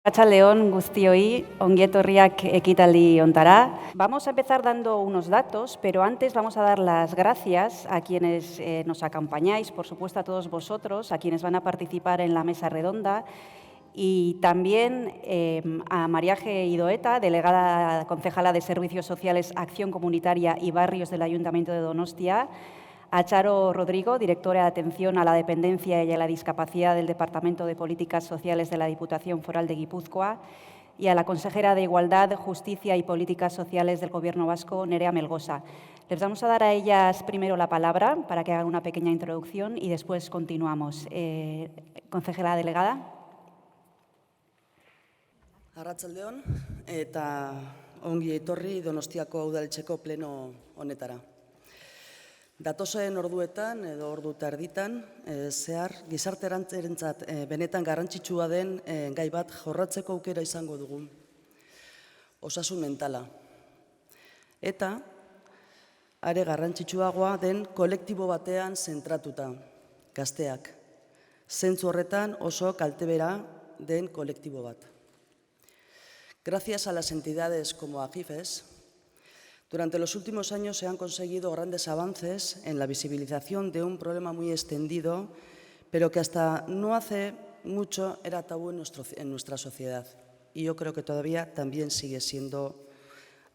Arratsaldeon guztioi, ongi etorriak ekitaldi hontara. Vamos a empezar dando unos datos, pero antes vamos a dar las gracias a quienes nos acompañáis, por supuesto a todos vosotros, a quienes van a participar en la mesa redonda y también a Mariaje Idoeta, delegada concejala de Servicios Sociales, Acción Comunitaria y Barrios del Ayuntamiento de Donostia, a Charo Rodrigo, directora de Atención a la Dependencia y a la Discapacidad del Departamento de Políticas Sociales de la Diputación Foral de Guipúzcoa, y a la consejera de Igualdad, Justicia y Políticas Sociales del Gobierno vasco, Nerea Melgosa. Les vamos a dar a ellas primero la palabra para que hagan una pequeña introducción y después continuamos. Consejera delegada. Arratsaldeon eta ongi etorri Donostiako udaletxeko pleno honetara. Datozen orduetan edo ordu eta erditan zehar gizarterantzat benetan garrantzitsua den gai bat jorratzeko aukera izango dugu. Osasun mentala. Eta are garrantzitsuagoa den kolektibo batean zentratuta, gazteak. Zentzu horretan oso kaltebera den kolektibo bat. Gracias a las entidades como AGIFES, durante los últimos años se han conseguido grandes avances en la visibilización de un problema muy extendido, pero que hasta no hace mucho era tabú en nuestra sociedad. Y yo creo que todavía también sigue siendo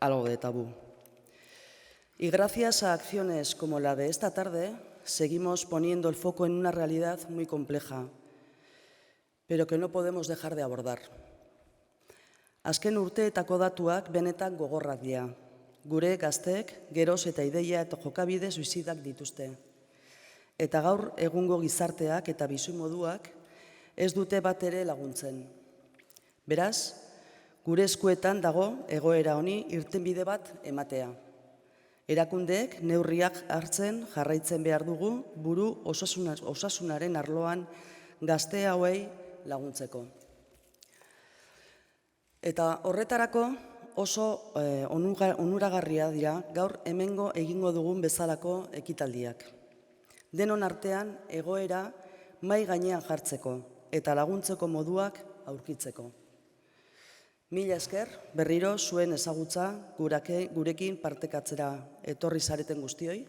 algo de tabú. Y gracias a acciones como la de esta tarde, seguimos poniendo el foco en una realidad muy compleja, pero que no podemos dejar de abordar. Azken urteetako datuak benetan gogorrak dira. Gure gazteek geroz eta ideia eta jokabide suizidak dituzte. Eta gaur egungo gizarteak eta bizimoduak ez dute bat ere laguntzen. Beraz, gure eskuetan dago egoera honi irtenbide bat ematea. Erakundeek neurriak hartzen jarraitzen behar dugu buru osasunaren arloan gazte hauei laguntzeko. Eta horretarako oso onuragarria dira gaur hemengo egingo dugun bezalako ekitaldiak. Denon artean egoera mahai gainean jartzeko eta laguntzeko moduak aurkitzeko. Mila esker berriro zuen ezagutza gurekin partekatzera etorri zareten guztioi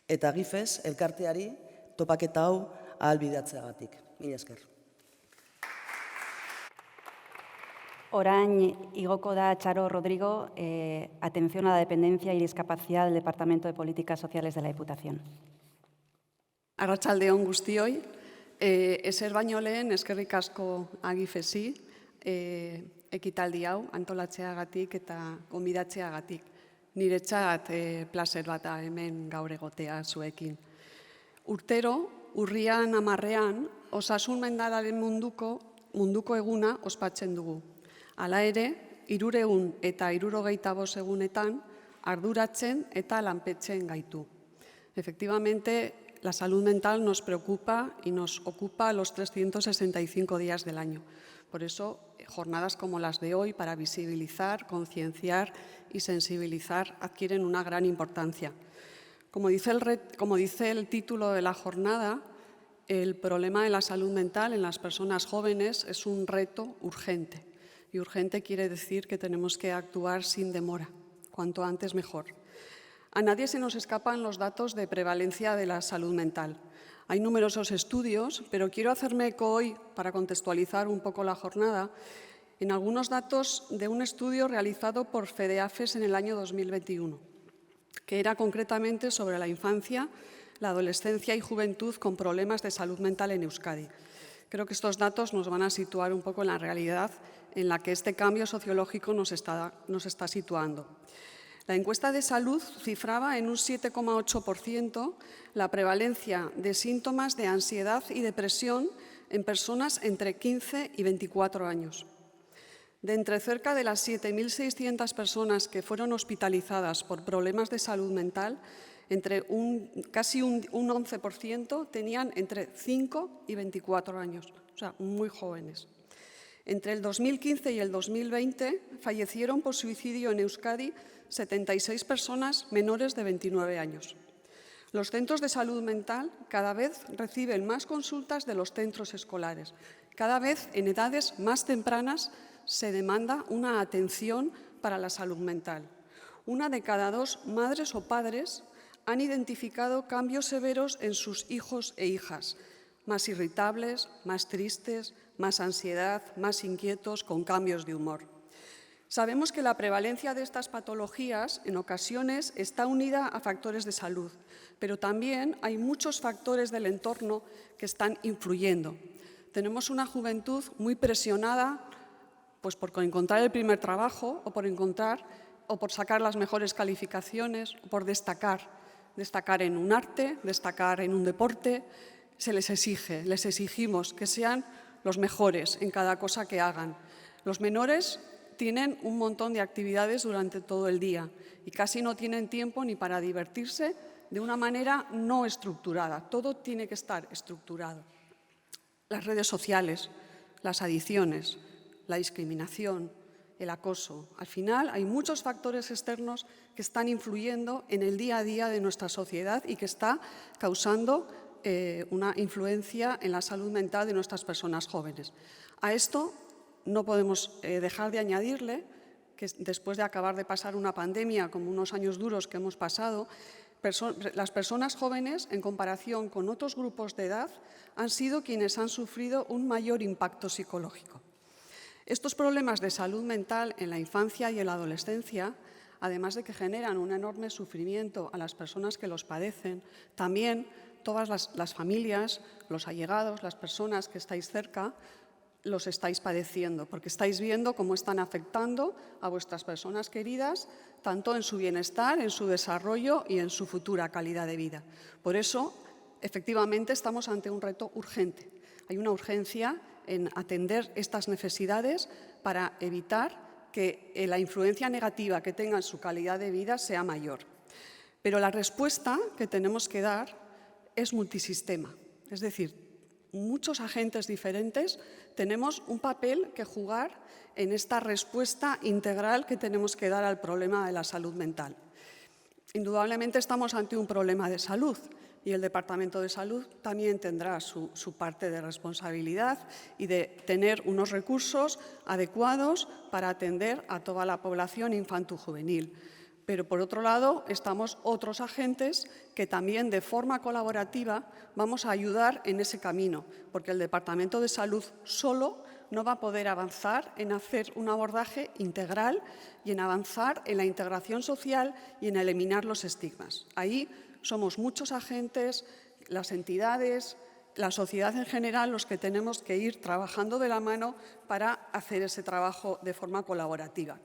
eta AGIFES elkarteari topaketa hau ahalbideatzeagatik. Mila esker. Orain igoko da Charo Rodrigo, Atención a la Dependencia y Discapacidad del Departamento de Políticas Sociales de la Diputación. Arratsaldeon guztioi, ezer baino lehen eskerrik asko AGIFESi ekitaldi hau antolatzeagatik eta gonbidatzeagatik. Niretzat plazer bat da hemen gaur egotea zuekin. Urtero, urrian 10ean, osasun mentalaren munduko eguna ospatzen dugu. Hala ere, 365 egunetan arduratzen eta lanpetzen gaitu. Efectivamente, la salud mental nos preocupa y nos ocupa los 365 días del año. Por eso, jornadas como las de hoy para visibilizar, concienciar y sensibilizar adquieren una gran importancia. Como dice el título de la jornada, el problema de la salud mental en las personas jóvenes es un reto urgente. Y urgente quiere decir que tenemos que actuar sin demora, cuanto antes mejor. A nadie se nos escapan los datos de prevalencia de la salud mental. Hay numerosos estudios, pero quiero hacerme eco hoy, para contextualizar un poco la jornada, en algunos datos de un estudio realizado por FEDEAFES en el año 2021, que era concretamente sobre la infancia, la adolescencia y juventud con problemas de salud mental en Euskadi. Creo que estos datos nos van a situar un poco en la realidad en la que este cambio sociológico nos está situando. La encuesta de salud cifraba en un 7,8% la prevalencia de síntomas de ansiedad y depresión en personas entre 15 y 24 años. De entre cerca de las 7.600 personas que fueron hospitalizadas por problemas de salud mental, casi un 11% tenían entre 5 y 24 años, o sea, muy jóvenes. Entre el 2015 y el 2020 fallecieron por suicidio en Euskadi 76 personas menores de 29 años. Los centros de salud mental cada vez reciben más consultas de los centros escolares Cada vez en edades más tempranas se demanda una atención para la salud mental. 1 de cada 2 madres o padres han identificado cambios severos en sus hijos e hijas, más irritables, más tristes, más ansiedad, más inquietos, con cambios de humor. Sabemos que la prevalencia de estas patologías en ocasiones está unida a factores de salud, pero también hay muchos factores del entorno que están influyendo. Tenemos una juventud muy presionada pues, por encontrar el primer trabajo o por sacar las mejores calificaciones o por destacar en un arte, destacar en un deporte. Se les exigimos que sean los mejores en cada cosa que hagan. Los menores tienen un montón de actividades durante todo el día y casi no tienen tiempo ni para divertirse de una manera no estructurada. Todo tiene que estar estructurado. Las redes sociales, las adicciones, la discriminación, el acoso. Al final hay muchos factores externos que están influyendo en el día a día de nuestra sociedad y que está causando una influencia en la salud mental de nuestras personas jóvenes. A esto no podemos dejar de añadirle que después de acabar de pasar una pandemia, como unos años duros que hemos pasado, las personas jóvenes, en comparación con otros grupos de edad, han sido quienes han sufrido un mayor impacto psicológico. Estos problemas de salud mental en la infancia y en la adolescencia, además de que generan un enorme sufrimiento a las personas que los padecen, también todas las familias, los allegados, las personas que estáis cerca, los estáis padeciendo, porque estáis viendo cómo están afectando a vuestras personas queridas, tanto en su bienestar, en su desarrollo y en su futura calidad de vida. Por eso, efectivamente, estamos ante un reto urgente. Hay una urgencia en atender estas necesidades para evitar que la influencia negativa que tenga en su calidad de vida sea mayor. Pero la respuesta que tenemos que dar es multisistema, es decir, muchos agentes diferentes tenemos un papel que jugar en esta respuesta integral que tenemos que dar al problema de la salud mental. Indudablemente estamos ante un problema de salud y el Departamento de Salud también tendrá su parte de responsabilidad y de tener unos recursos adecuados para atender a toda la población infanto-juvenil. Pero, por otro lado, estamos otros agentes que también de forma colaborativa vamos a ayudar en ese camino, porque el Departamento de Salud solo no va a poder avanzar en hacer un abordaje integral y en avanzar en la integración social y en eliminar los estigmas. Ahí somos muchos agentes, las entidades, la sociedad en general, los que tenemos que ir trabajando de la mano para hacer ese trabajo de forma colaborativa.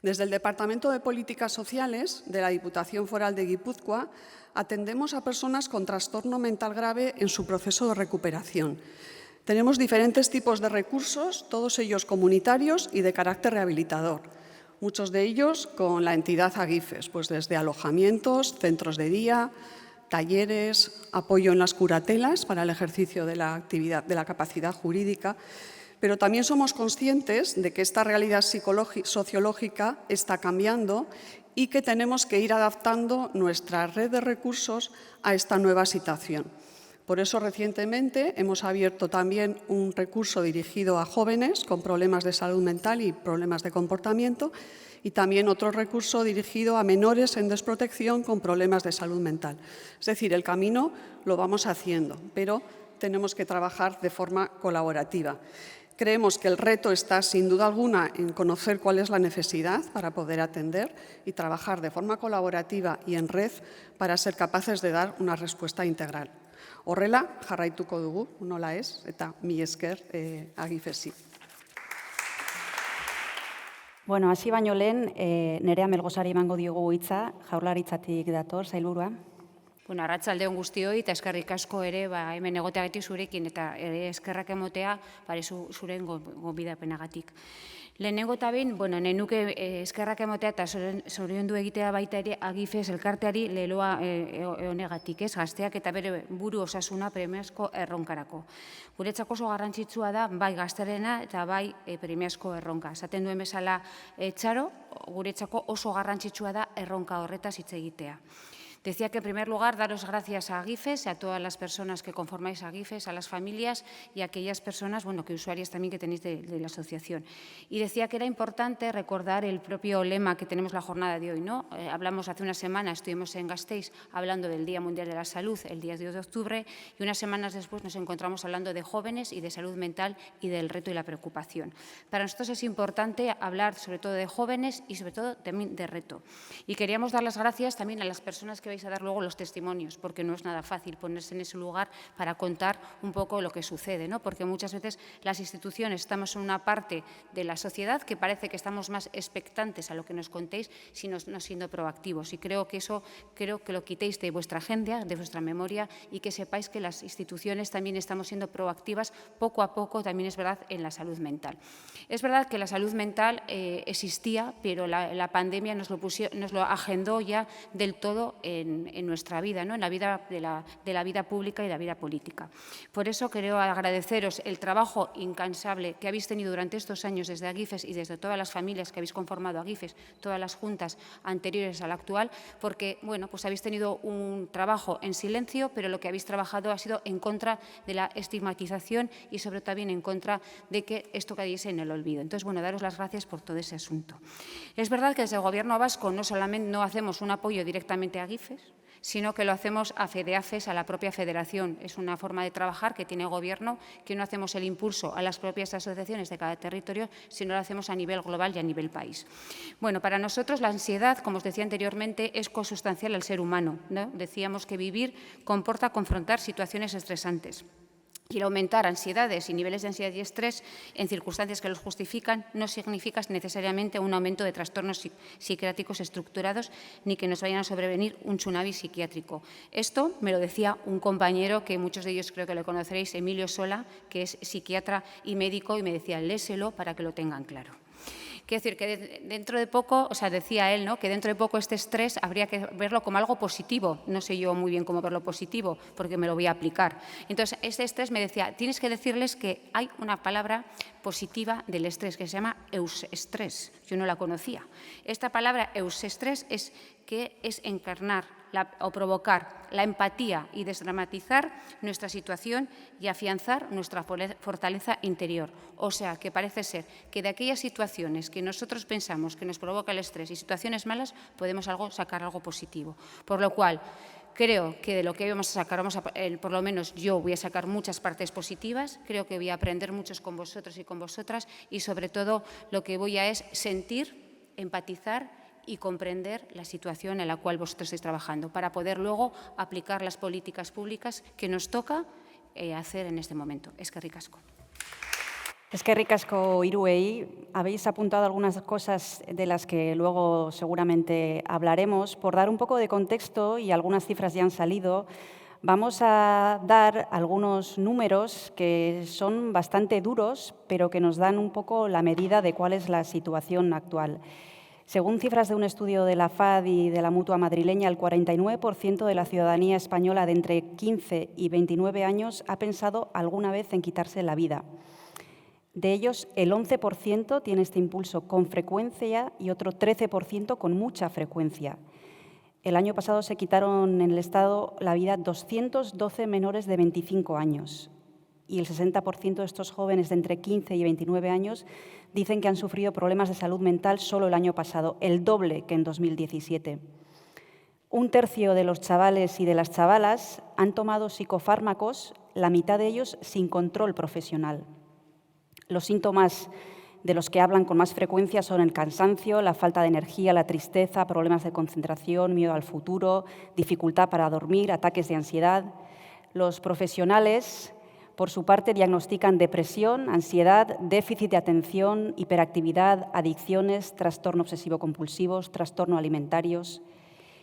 Desde el Departamento de Políticas Sociales de la Diputación Foral de Guipúzcoa atendemos a personas con trastorno mental grave en su proceso de recuperación. Tenemos diferentes tipos de recursos, todos ellos comunitarios y de carácter rehabilitador. Muchos de ellos con la entidad Agifes, pues desde alojamientos, centros de día, talleres, apoyo en las curatelas para el ejercicio de la actividad, de la capacidad jurídica. Pero también somos conscientes de que esta realidad sociológica está cambiando y que tenemos que ir adaptando nuestra red de recursos a esta nueva situación. Por eso, recientemente hemos abierto también un recurso dirigido a jóvenes con problemas de salud mental y problemas de comportamiento y también otro recurso dirigido a menores en desprotección con problemas de salud mental. Es decir, el camino lo vamos haciendo, pero tenemos que trabajar de forma colaborativa. Creemos que el reto está, sin duda alguna, en conocer cuál es la necesidad para poder atender y trabajar de forma colaborativa y en red para ser capaces de dar una respuesta integral. Horrela, jarraituko dugu, nola ez, eta mila esker Agifesi. Bueno, hasi baino lehen, Nerea Melgosari emango diogu hitza, Jaurlaritzatik dator, sailburua. Bueno, arratsaldeon guztioi eta eskerrik asko ere hemen egoteagatik zurekin eta eskerrak emotea zuren gonbidapenagatik. Lehenengo eta behin, nahi nuke eskerrak emotea eta zoriondu egitea baita ere Agifes elkarteari leloa honegatik, gazteak eta bere buru osasuna premiazko erronkarako. Guretzako oso garrantzitsua da, bai gazterena eta bai premiazko erronka. Esaten duen bezala Txaro, guretzako oso garrantzitsua da erronka horretaz hitz egitea. Decía que, en primer lugar, daros gracias a AGIFES, a todas las personas que conformáis AGIFES, a las familias y a aquellas personas, bueno, que usuarias también que tenéis de la asociación. Y decía que era importante recordar el propio lema que tenemos la jornada de hoy, ¿no? Hablamos hace una semana, estuvimos en Gasteiz hablando del Día Mundial de la Salud, el día 10 de octubre, y unas semanas después nos encontramos hablando de jóvenes y de salud mental y del reto y la preocupación. Para nosotros es importante hablar sobre todo de jóvenes y sobre todo también de reto. Y queríamos dar las gracias también a las personas que vais a dar luego los testimonios, porque no es nada fácil ponerse en ese lugar para contar un poco lo que sucede, ¿no? Porque muchas veces las instituciones estamos en una parte de la sociedad que parece que estamos más expectantes a lo que nos contéis, sino no siendo proactivos. Y creo que eso lo quitéis de vuestra agenda, de vuestra memoria, y que sepáis que las instituciones también estamos siendo proactivas poco a poco, también es verdad, en la salud mental. Es verdad que la salud mental existía, pero la pandemia nos lo agendó ya del todo en nuestra vida, ¿no? En la vida de la vida pública y la vida política. Por eso quiero agradeceros el trabajo incansable que habéis tenido durante estos años desde AGIFES y desde todas las familias que habéis conformado AGIFES, todas las juntas anteriores a la actual, porque bueno, pues habéis tenido un trabajo en silencio, pero lo que habéis trabajado ha sido en contra de la estigmatización y sobre todo también en contra de que esto cayese en el olvido. Entonces, bueno, daros las gracias por todo ese asunto. Es verdad que desde el Gobierno vasco no solamente no hacemos un apoyo directamente a AGIFES, sino que lo hacemos a FEDEAFES, a la propia federación. Es una forma de trabajar que tiene el Gobierno, que no hacemos el impulso a las propias asociaciones de cada territorio, sino lo hacemos a nivel global y a nivel país. Bueno, para nosotros la ansiedad, como os decía anteriormente, es consustancial al ser humano, ¿no? Decíamos que vivir comporta confrontar situaciones estresantes. Y el aumentar ansiedades y niveles de ansiedad y estrés en circunstancias que los justifican no significa necesariamente un aumento de trastornos psiquiátricos estructurados ni que nos vayan a sobrevenir un tsunami psiquiátrico. Esto me lo decía un compañero que muchos de ellos creo que lo conoceréis, Emilio Sola, que es psiquiatra y médico, y me decía, léselo para que lo tengan claro. Quiero decir que dentro de poco, o sea, decía él, ¿no?, que dentro de poco este estrés habría que verlo como algo positivo. No sé yo muy bien cómo verlo positivo, porque me lo voy a aplicar. Entonces, este estrés me decía, tienes que decirles que hay una palabra positiva del estrés que se llama eusestrés. Yo no la conocía. Esta palabra eusestrés es encarnar o provocar la empatía y desdramatizar nuestra situación y afianzar nuestra fortaleza interior. O sea, que parece ser que de aquellas situaciones que nosotros pensamos que nos provoca el estrés y situaciones malas, podemos sacar algo positivo. Por lo cual, creo que de lo que vamos a sacar, por lo menos yo voy a sacar muchas partes positivas, creo que voy a aprender muchos con vosotros y con vosotras, y sobre todo lo que voy a es sentir, empatizar y comprender la situación en la cual vosotros estáis trabajando, para poder luego aplicar las políticas públicas que nos toca hacer en este momento. Eskerrik asko. Eskerrik asko hiruei. Habéis apuntado algunas cosas de las que luego seguramente hablaremos. Por dar un poco de contexto, y algunas cifras ya han salido, vamos a dar algunos números que son bastante duros, pero que nos dan un poco la medida de cuál es la situación actual. Según cifras de un estudio de la FAD y de la Mutua madrileña, el 49% de la ciudadanía española de entre 15 y 29 años ha pensado alguna vez en quitarse la vida. De ellos, el 11% tiene este impulso con frecuencia y otro 13% con mucha frecuencia. El año pasado se quitaron en el Estado la vida 212 menores de 25 años. Y el 60% de estos jóvenes de entre 15 y 29 años dicen que han sufrido problemas de salud mental solo el año pasado, el doble que en 2017. Un tercio de los chavales y de las chavalas han tomado psicofármacos, la mitad de ellos sin control profesional. Los síntomas de los que hablan con más frecuencia son el cansancio, la falta de energía, la tristeza, problemas de concentración, miedo al futuro, dificultad para dormir, ataques de ansiedad. Los profesionales, por su parte, diagnostican depresión, ansiedad, déficit de atención, hiperactividad, adicciones, trastorno obsesivo-compulsivos, trastorno alimentarios.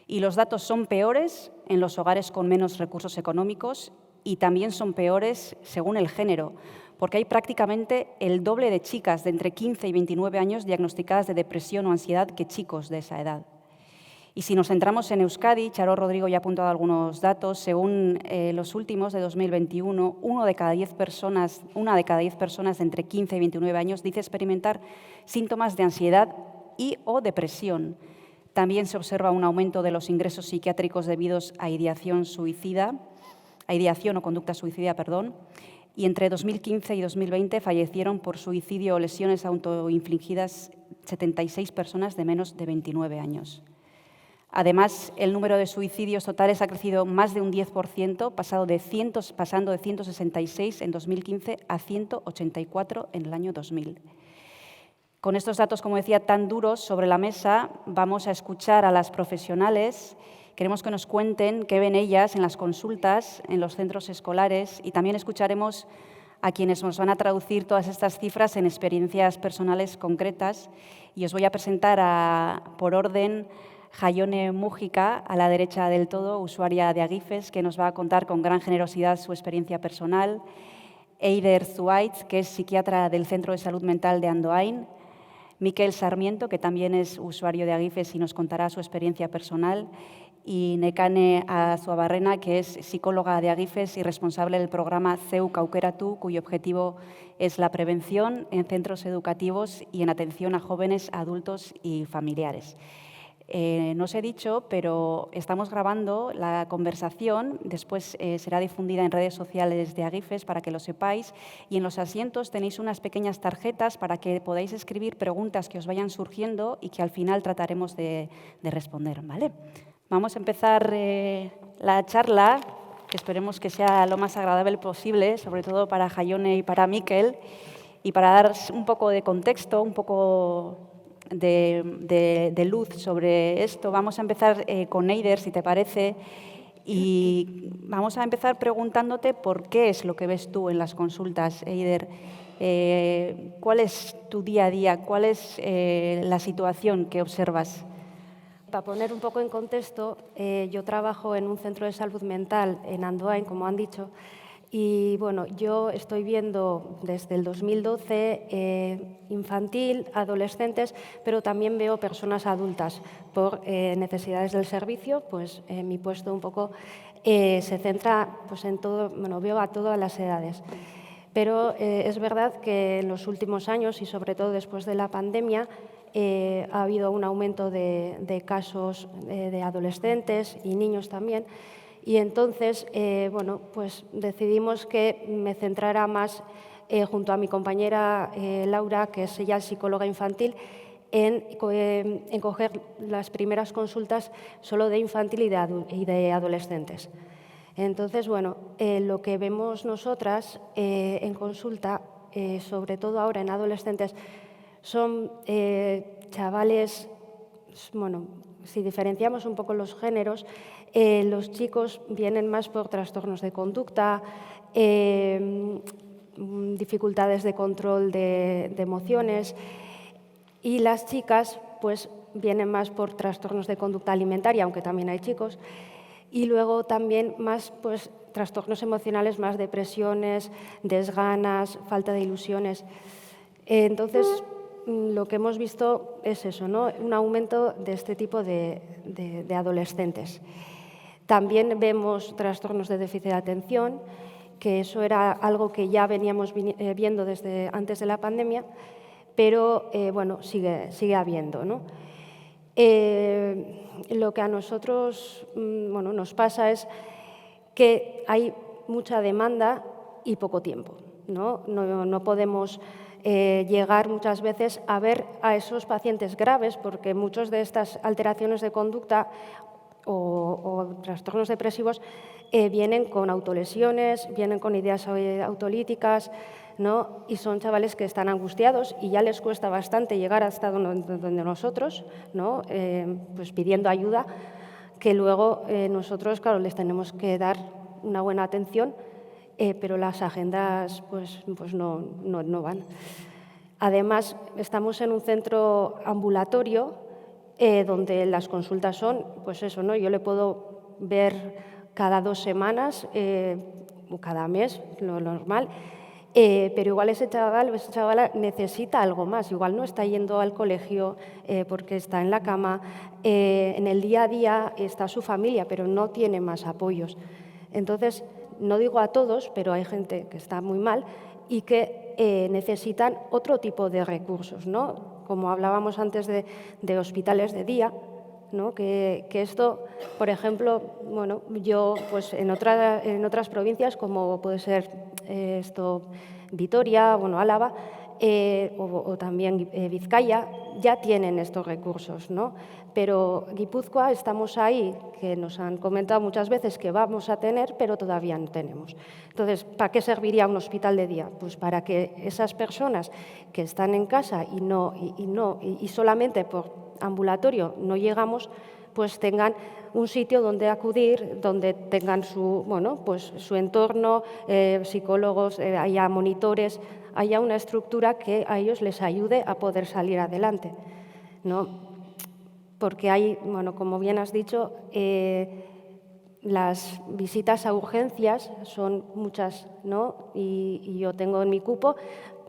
Y los datos son peores en los hogares con menos recursos económicos y también son peores según el género, porque hay prácticamente el doble de chicas de entre 15 y 29 años diagnosticadas de depresión o ansiedad que chicos de esa edad. Y si nos centramos en Euskadi, Charo Rodrigo ya ha apuntado algunos datos, según los últimos de 2021, una de cada 10 personas de entre 15 y 29 años dice experimentar síntomas de ansiedad y o depresión. También se observa un aumento de los ingresos psiquiátricos debidos a ideación o conducta suicida, y entre 2015 y 2020 fallecieron por suicidio o lesiones autoinfligidas 76 personas de menos de 29 años. Además, el número de suicidios totales ha crecido más de un 10%, pasando de 166 en 2015 a 184 en el año 2000. Con estos datos, como decía, tan duros sobre la mesa, vamos a escuchar a las profesionales. Queremos que nos cuenten qué ven ellas en las consultas, en los centros escolares, y también escucharemos a quienes nos van a traducir todas estas cifras en experiencias personales concretas. Y os voy a presentar por orden Jaione Mújica, a la derecha del todo, usuaria de Agifes, que nos va a contar con gran generosidad su experiencia personal. Eider Zuaitz, que es psiquiatra del Centro de Salud Mental de Andoain. Miquel Sarmiento, que también es usuario de Agifes y nos contará su experiencia personal. Y Nekane Azuabarrena, que es psicóloga de Agifes y responsable del programa Zeuk Aukeratu, cuyo objetivo es la prevención en centros educativos y en atención a jóvenes, adultos y familiares. No os he dicho, pero estamos grabando la conversación, después será difundida en redes sociales de Agifes para que lo sepáis, y en los asientos tenéis unas pequeñas tarjetas para que podáis escribir preguntas que os vayan surgiendo y que al final trataremos de responder, ¿vale? Vamos a empezar la charla, que esperemos que sea lo más agradable posible, sobre todo para Jaione y para Miquel, y para dar un poco de contexto, un poco de luz sobre esto. Vamos a empezar con Eider, si te parece, y vamos a empezar preguntándote por qué es lo que ves tú en las consultas, Eider. ¿Cuál es tu día a día? ¿Cuál es la situación que observas? Para poner un poco en contexto, yo trabajo en un centro de salud mental en Andoain, como han dicho, y bueno, yo estoy viendo desde el 2012 infantil, adolescentes, pero también veo personas adultas por necesidades del servicio. Pues mi puesto un poco se centra pues, en todo, bueno, veo a todas las edades. Pero es verdad que en los últimos años y sobre todo después de la pandemia ha habido un aumento de casos de adolescentes y niños también. Y entonces, bueno, pues decidimos que me centrara más, junto a mi compañera Laura, que es ella psicóloga infantil, en coger las primeras consultas solo de infantil y de adolescentes. Entonces, bueno, lo que vemos nosotras en consulta, sobre todo ahora en adolescentes, son chavales, bueno, si diferenciamos un poco los géneros, los chicos vienen más por trastornos de conducta, dificultades de control de emociones, y las chicas pues vienen más por trastornos de conducta alimentaria, aunque también hay chicos, y luego también más pues trastornos emocionales, más depresiones, desganas, falta de ilusiones. Entonces, lo que hemos visto es eso, ¿no? Un aumento de este tipo de adolescentes. También vemos trastornos de déficit de atención, que eso era algo que ya veníamos viendo desde antes de la pandemia, pero bueno, sigue habiendo, ¿no? Lo que a nosotros bueno, nos pasa es que hay mucha demanda y poco tiempo, ¿no? No podemos llegar muchas veces a ver a esos pacientes graves, porque muchas de estas alteraciones de conducta o trastornos depresivos vienen con autolesiones, vienen con ideas autolíticas, ¿no? Y son chavales que están angustiados y ya les cuesta bastante llegar hasta donde nosotros, ¿no? Pues pidiendo ayuda, que luego nosotros, claro, les tenemos que dar una buena atención, pero las agendas pues no van. Además, estamos en un centro ambulatorio donde las consultas son, pues eso, ¿no? Yo le puedo ver cada 2 semanas o cada mes, lo normal, pero igual ese chaval o esa chavala necesita algo más, igual no está yendo al colegio porque está en la cama, en el día a día está su familia, pero no tiene más apoyos. Entonces, no digo a todos, pero hay gente que está muy mal y que necesitan otro tipo de recursos, ¿no? Como hablábamos antes de hospitales de día, ¿no? Que esto, por ejemplo, bueno, yo pues en otras provincias, como puede ser Vitoria, bueno, Álava, o también Vizcaya, ya tienen estos recursos, ¿no? Pero Guipúzcoa estamos ahí, que nos han comentado muchas veces que vamos a tener, pero todavía no tenemos. Entonces, ¿para qué serviría un hospital de día? Pues para que esas personas que están en casa y solamente por ambulatorio no llegamos, pues tengan un sitio donde acudir, donde tengan su entorno, psicólogos, haya monitores, haya una estructura que a ellos les ayude a poder salir adelante, ¿no? Porque hay, bueno, como bien has dicho, las visitas a urgencias son muchas, ¿no? Y yo tengo en mi cupo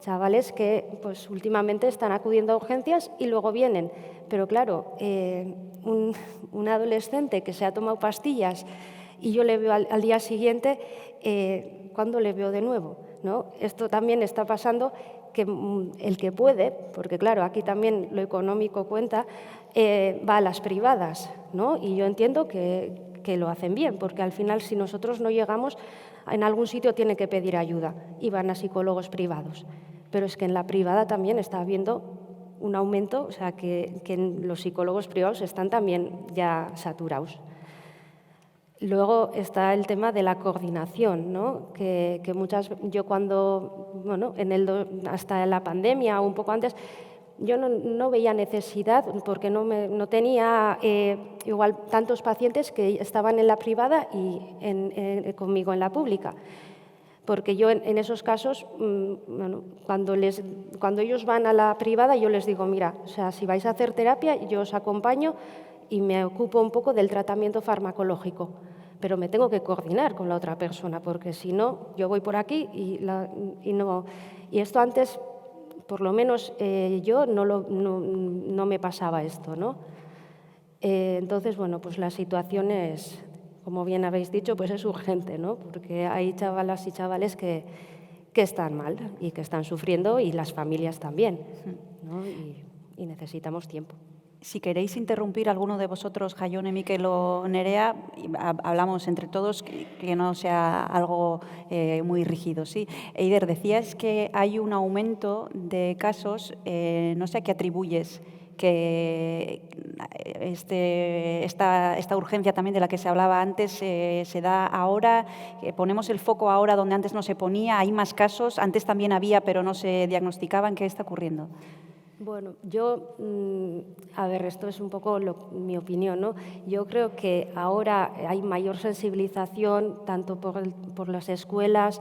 chavales que pues, últimamente están acudiendo a urgencias y luego vienen. Pero claro, un adolescente que se ha tomado pastillas y yo le veo al día siguiente, ¿cuándo le veo de nuevo? ¿No? Esto también está pasando que el que puede, porque claro, aquí también lo económico cuenta, va a las privadas, ¿no? Y yo entiendo que lo hacen bien, porque al final si nosotros no llegamos, en algún sitio tiene que pedir ayuda y van a psicólogos privados. Pero es que en la privada también está habiendo un aumento, o sea, que los psicólogos privados están también ya saturados. Luego está el tema de la coordinación, ¿no? Que yo cuando, bueno, hasta la pandemia o un poco antes, yo no veía necesidad porque no tenía igual tantos pacientes que estaban en la privada y conmigo en la pública. Porque yo en esos casos, bueno, cuando ellos van a la privada, yo les digo, mira, o sea, si vais a hacer terapia, yo os acompaño y me ocupo un poco del tratamiento farmacológico, pero me tengo que coordinar con la otra persona, porque si no, yo voy por aquí y no. Y esto antes, por lo menos yo no me pasaba esto, ¿no? Entonces, bueno, pues la situación es, como bien habéis dicho, pues es urgente, ¿no? Porque hay chavalas y chavales que están mal y que están sufriendo y las familias también, ¿no? Y necesitamos tiempo. Si queréis interrumpir alguno de vosotros, Jaione, Mikel o Nerea, hablamos entre todos, que no sea algo muy rígido, ¿sí? Eider, decías que hay un aumento de casos, no sé a qué atribuyes que esta urgencia también de la que se hablaba antes se da ahora, ponemos el foco ahora donde antes no se ponía, hay más casos, antes también había pero no se diagnosticaban, ¿qué está ocurriendo? Bueno, yo, a ver, esto es un poco mi opinión, ¿no? Yo creo que ahora hay mayor sensibilización, tanto por las escuelas,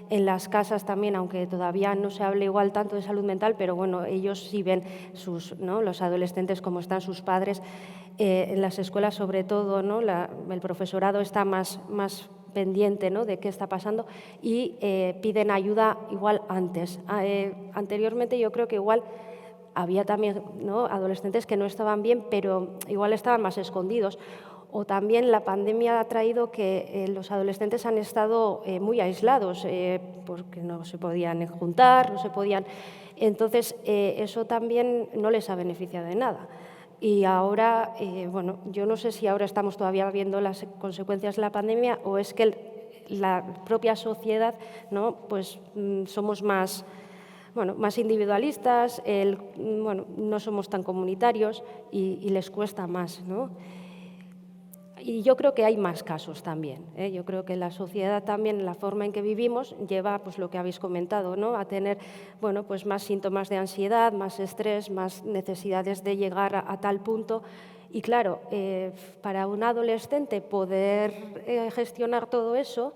en las casas también, aunque todavía no se hable igual tanto de salud mental, pero bueno, ellos sí ven los adolescentes como están sus padres. En las escuelas, sobre todo, ¿no? El profesorado está más pendiente, ¿no? De qué está pasando y piden ayuda igual antes. Anteriormente yo creo que igual había también, ¿no? Adolescentes que no estaban bien, pero igual estaban más escondidos. O también la pandemia ha traído que los adolescentes han estado muy aislados, porque no se podían juntar, no se podían. Entonces, eso también no les ha beneficiado de nada. Y ahora, bueno, yo no sé si ahora estamos todavía viendo las consecuencias de la pandemia o es que la propia sociedad, ¿no? Pues somos más individualistas, no somos tan comunitarios y les cuesta más, ¿no? Y yo creo que hay más casos también, ¿eh? Yo creo que la sociedad también, la forma en que vivimos, lleva pues lo que habéis comentado, ¿no? A tener pues más síntomas de ansiedad, más estrés, más necesidades de llegar a tal punto. Y claro, para un adolescente poder gestionar todo eso,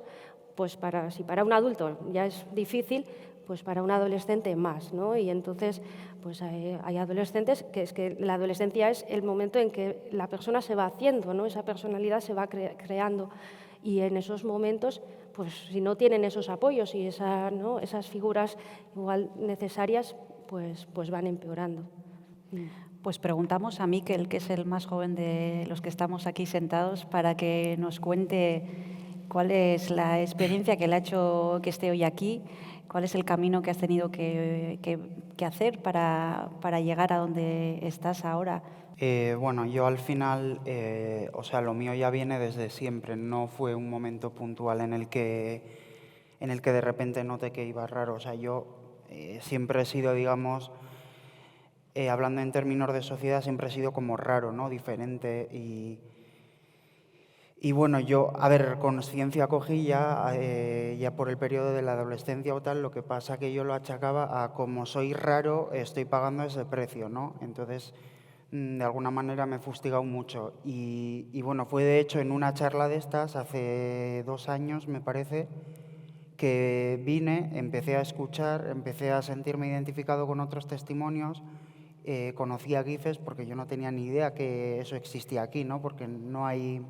pues si para un adulto ya es difícil, pues para un adolescente más, ¿no? Y entonces pues hay adolescentes que es que la adolescencia es el momento en que la persona se va haciendo, ¿no? Esa personalidad se va creando y en esos momentos, pues si no tienen esos apoyos y esas figuras igual necesarias, pues van empeorando. Pues preguntamos a Mikel, que es el más joven de los que estamos aquí sentados, para que nos cuente cuál es la experiencia que le ha hecho que esté hoy aquí, ¿Cuál es el camino que has tenido que hacer para llegar a donde estás ahora? Bueno, yo al final, o sea, lo mío ya viene desde siempre, no fue un momento puntual en el que de repente noté que iba raro. O sea, yo siempre he sido, digamos, hablando en términos de sociedad, siempre he sido como raro, ¿no? Diferente y bueno, yo, a ver, conciencia cogí ya por el periodo de la adolescencia o tal, lo que pasa que yo lo achacaba a como soy raro, estoy pagando ese precio, ¿no? Entonces, de alguna manera me he fustigado mucho. Y bueno, fue de hecho en una charla de estas, hace 2 años me parece, que vine, empecé a escuchar, empecé a sentirme identificado con otros testimonios, conocí a GIFES porque yo no tenía ni idea que eso existía aquí, ¿no? Porque no hay...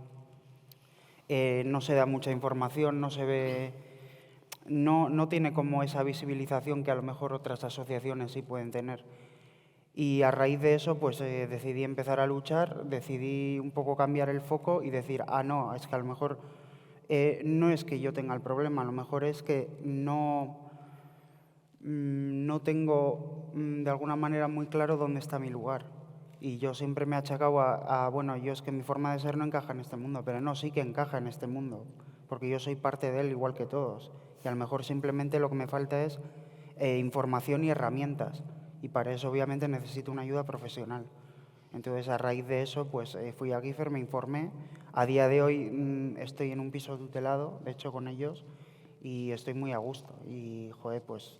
no se da mucha información, no se ve, no tiene como esa visibilización que a lo mejor otras asociaciones sí pueden tener. Y a raíz de eso, pues decidí empezar a luchar, decidí un poco cambiar el foco y decir, no, es que a lo mejor no es que yo tenga el problema, a lo mejor es que no tengo de alguna manera muy claro dónde está mi lugar. Y yo siempre me he achacado bueno, yo es que mi forma de ser no encaja en este mundo, pero no, sí que encaja en este mundo, porque yo soy parte de él igual que todos. Y a lo mejor simplemente lo que me falta es información y herramientas. Y para eso obviamente necesito una ayuda profesional. Entonces a raíz de eso pues fui a GIFER, me informé. A día de hoy estoy en un piso tutelado, de hecho con ellos, y estoy muy a gusto. Y joder, pues...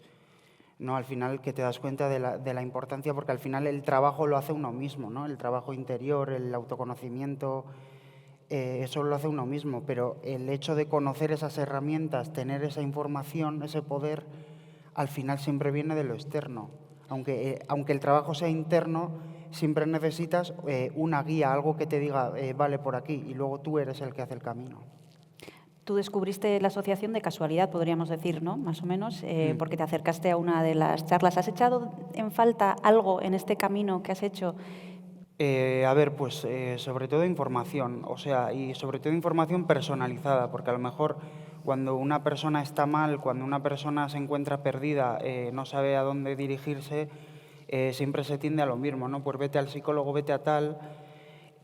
No, al final que te das cuenta de la importancia, porque al final el trabajo lo hace uno mismo, ¿no? El trabajo interior, el autoconocimiento, eso lo hace uno mismo, pero el hecho de conocer esas herramientas, tener esa información, ese poder, al final siempre viene de lo externo. Aunque el trabajo sea interno, siempre necesitas una guía, algo que te diga, vale, por aquí, y luego tú eres el que hace el camino. Tú descubriste la asociación de casualidad, podríamos decir, ¿no? Más o menos, porque te acercaste a una de las charlas. ¿Has echado en falta algo en este camino que has hecho? A ver, pues sobre todo información, o sea, y sobre todo información personalizada, porque a lo mejor cuando una persona está mal, cuando una persona se encuentra perdida, no sabe a dónde dirigirse, siempre se tiende a lo mismo, ¿no? Pues vete al psicólogo, vete a tal,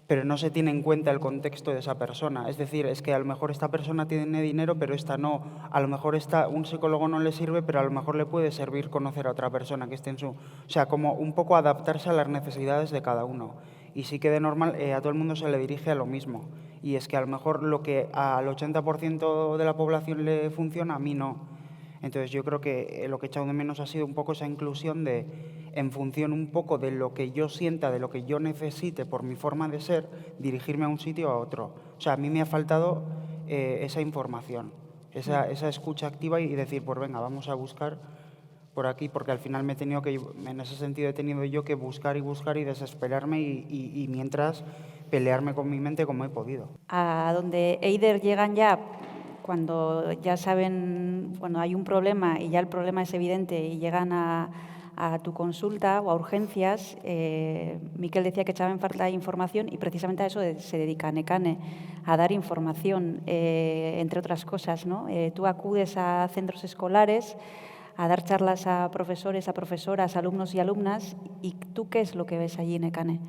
pero no se tiene en cuenta el contexto de esa persona. Es decir, es que a lo mejor esta persona tiene dinero, pero esta no. A lo mejor un psicólogo no le sirve, pero a lo mejor le puede servir conocer a otra persona que esté en su... O sea, como un poco adaptarse a las necesidades de cada uno. Y sí que de normal a todo el mundo se le dirige a lo mismo. Y es que a lo mejor lo que al 80% de la población le funciona, a mí no. Entonces yo creo que lo que he echado de menos ha sido un poco esa inclusión en función un poco de lo que yo sienta, de lo que yo necesite por mi forma de ser, dirigirme a un sitio o a otro. O sea, a mí me ha faltado esa información, esa escucha activa y decir, pues venga, vamos a buscar por aquí, porque al final en ese sentido he tenido yo que buscar y desesperarme y mientras pelearme con mi mente como he podido. A donde Eider llegan ya cuando ya saben, cuando hay un problema y ya el problema es evidente y llegan a tu consulta o a urgencias, Miquel decía que echaba en falta información y precisamente a eso se dedica Nekane, a dar información, entre otras cosas, ¿no? Tú acudes a centros escolares a dar charlas a profesores, a profesoras, alumnos y alumnas, ¿y tú qué es lo que ves allí, Nekane?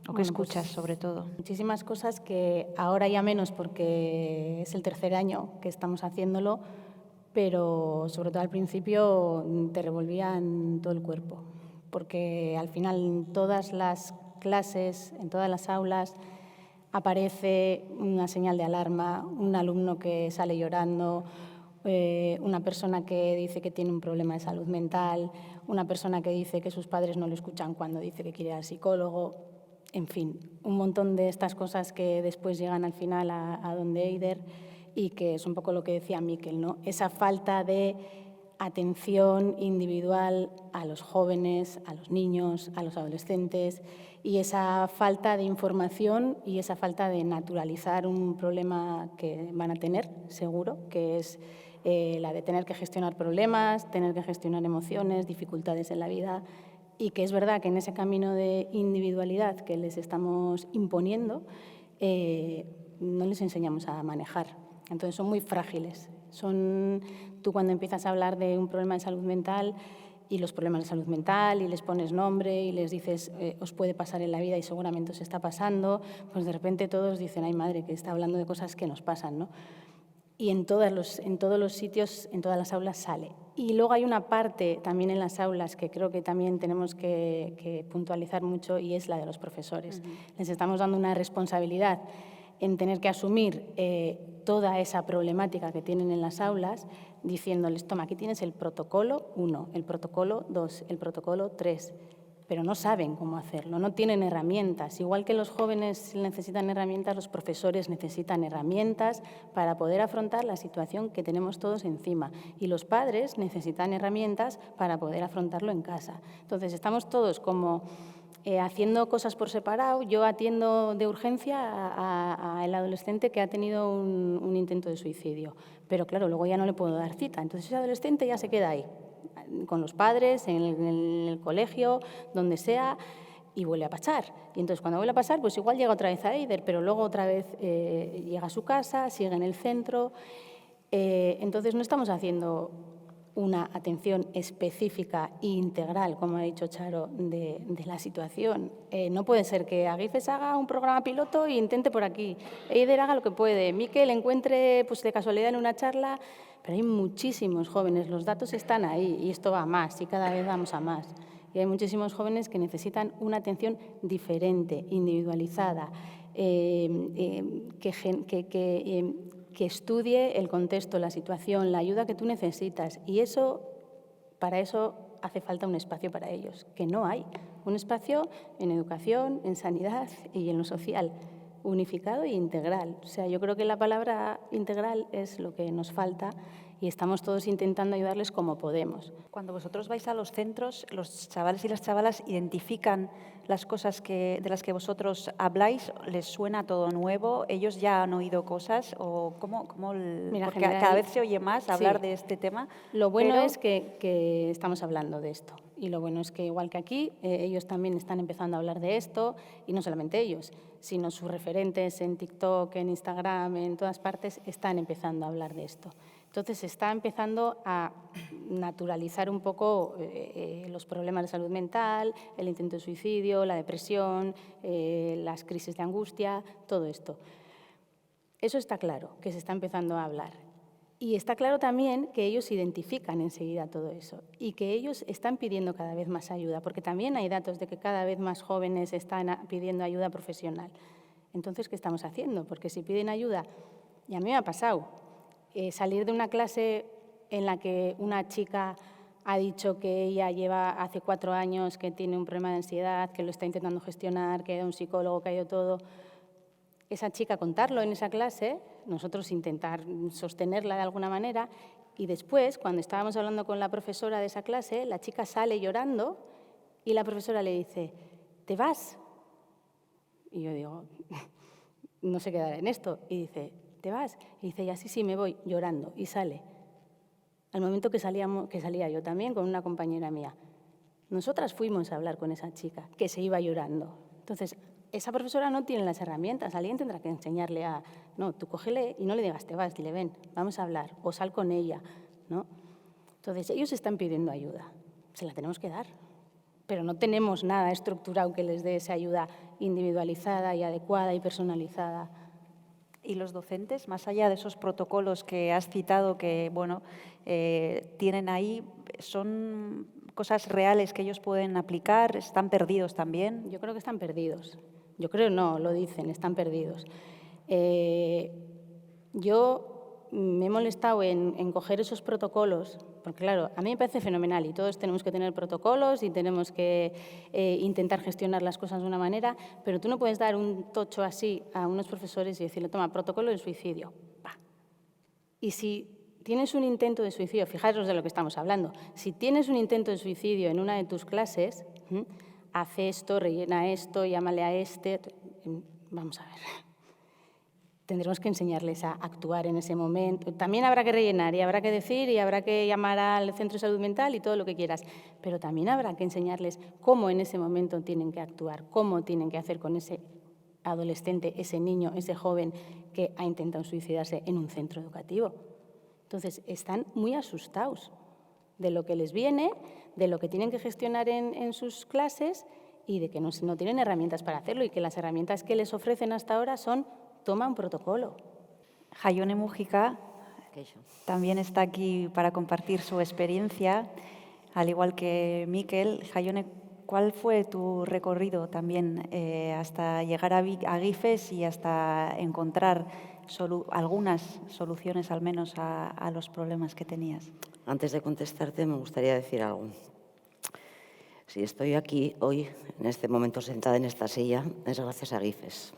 ¿O qué escuchas, sobre todo? Muchísimas cosas que ahora ya menos porque es el 3er año que estamos haciéndolo, pero sobre todo al principio te revolvían todo el cuerpo, porque al final en todas las clases, en todas las aulas, aparece una señal de alarma, un alumno que sale llorando, una persona que dice que tiene un problema de salud mental, una persona que dice que sus padres no lo escuchan cuando dice que quiere ir al psicólogo. En fin, un montón de estas cosas que después llegan al final a donde Eider y que es un poco lo que decía Miquel, ¿no? Esa falta de atención individual a los jóvenes, a los niños, a los adolescentes y esa falta de información y esa falta de naturalizar un problema que van a tener, seguro, que es la de tener que gestionar problemas, tener que gestionar emociones, dificultades en la vida. Y que es verdad que en ese camino de individualidad que les estamos imponiendo, no les enseñamos a manejar. Entonces son muy frágiles. tú cuando empiezas a hablar de un problema de salud mental y los problemas de salud mental y les pones nombre y les dices os puede pasar en la vida y seguramente os está pasando, pues de repente todos dicen, ay madre, que está hablando de cosas que nos pasan, ¿no? Y en todos los sitios, en todas las aulas sale. Y luego hay una parte también en las aulas que creo que también tenemos que puntualizar mucho y es la de los profesores. Les estamos dando una responsabilidad en tener que asumir toda esa problemática que tienen en las aulas, diciéndoles, toma, aquí tienes el protocolo 1, el protocolo 2, el protocolo 3, pero no saben cómo hacerlo, no tienen herramientas. Igual que los jóvenes necesitan herramientas, los profesores necesitan herramientas para poder afrontar la situación que tenemos todos encima. Y los padres necesitan herramientas para poder afrontarlo en casa. Entonces, estamos todos como haciendo cosas por separado. Yo atiendo de urgencia al adolescente que ha tenido un intento de suicidio. Pero claro, luego ya no le puedo dar cita. Entonces, ese adolescente ya se queda ahí, con los padres, en el colegio, donde sea, y vuelve a pasar. Y entonces cuando vuelve a pasar, pues igual llega otra vez a EIDER, pero luego otra vez llega a su casa, sigue en el centro. Entonces no estamos haciendo una atención específica e integral, como ha dicho Charo, de la situación. No puede ser que Agifes haga un programa piloto e intente por aquí, EIDER haga lo que puede, Miquel encuentre pues, de casualidad en una charla. Pero hay muchísimos jóvenes, los datos están ahí y esto va a más y cada vez vamos a más. Y hay muchísimos jóvenes que necesitan una atención diferente, individualizada, que estudie el contexto, la situación, la ayuda que tú necesitas. Y para eso hace falta un espacio para ellos, que no hay. Un espacio en educación, en sanidad y en lo social, unificado e integral. O sea, yo creo que la palabra integral es lo que nos falta y estamos todos intentando ayudarles como podemos. Cuando vosotros vais a los centros, los chavales y las chavalas identifican las cosas de las que vosotros habláis, ¿les suena todo nuevo? ¿Ellos ya han oído cosas? ¿O Mira, porque cada vez se oye más hablar de este tema. Lo bueno es que estamos hablando de esto. Y lo bueno es que, igual que aquí, ellos también están empezando a hablar de esto, y no solamente ellos, sino sus referentes en TikTok, en Instagram, en todas partes, están empezando a hablar de esto. Entonces, se está empezando a naturalizar un poco los problemas de salud mental, el intento de suicidio, la depresión, las crisis de angustia, todo esto. Eso está claro, que se está empezando a hablar. Y está claro también que ellos identifican enseguida todo eso y que ellos están pidiendo cada vez más ayuda, porque también hay datos de que cada vez más jóvenes están pidiendo ayuda profesional. Entonces, ¿qué estamos haciendo? Porque si piden ayuda, y a mí me ha pasado, salir de una clase en la que una chica ha dicho que ella lleva hace 4 años que tiene un problema de ansiedad, que lo está intentando gestionar, que ha ido a un psicólogo, que ha ido todo. Esa chica contarlo en esa clase, nosotros intentar sostenerla de alguna manera, y después, cuando estábamos hablando con la profesora de esa clase, la chica sale llorando y la profesora le dice, ¿te vas? Y yo digo, no se quedará en esto. Y dice, ¿te vas? Y dice, ya sí, me voy, llorando, y sale. Al momento que salía yo también con una compañera mía. Nosotras fuimos a hablar con esa chica, que se iba llorando. Entonces, esa profesora no tiene las herramientas, alguien tendrá que enseñarle a... No, tú cógele y no le digas, te vas, dile, ven, vamos a hablar, o sal con ella, ¿no? Entonces, ellos están pidiendo ayuda, se la tenemos que dar, pero no tenemos nada estructurado que les dé esa ayuda individualizada y adecuada y personalizada. Y los docentes, más allá de esos protocolos que has citado, que bueno, tienen ahí, ¿son cosas reales que ellos pueden aplicar? ¿Están perdidos también? Yo creo que están perdidos. Yo creo no, lo dicen, están perdidos. Yo me he molestado en coger esos protocolos, porque claro, a mí me parece fenomenal y todos tenemos que tener protocolos y tenemos que intentar gestionar las cosas de una manera, pero tú no puedes dar un tocho así a unos profesores y decirle, toma, protocolo de suicidio. Bah. Y si tienes un intento de suicidio, fijaros de lo que estamos hablando, si tienes un intento de suicidio en una de tus clases, hace esto, rellena esto, llámale a este. Vamos a ver. Tendremos que enseñarles a actuar en ese momento. También habrá que rellenar y habrá que decir y habrá que llamar al centro de salud mental y todo lo que quieras. Pero también habrá que enseñarles cómo en ese momento tienen que actuar, cómo tienen que hacer con ese adolescente, ese niño, ese joven que ha intentado suicidarse en un centro educativo. Entonces, están muy asustados de lo que les viene, de lo que tienen que gestionar en sus clases y de que no tienen herramientas para hacerlo y que las herramientas que les ofrecen hasta ahora son toma un protocolo. Jaione Mújica también está aquí para compartir su experiencia, al igual que Mikel. Jaione, ¿cuál fue tu recorrido también hasta llegar a GIFES y hasta encontrar algunas soluciones al menos a los problemas que tenías? Antes de contestarte, me gustaría decir algo. Si estoy aquí hoy, en este momento sentada en esta silla, es gracias a GIFES.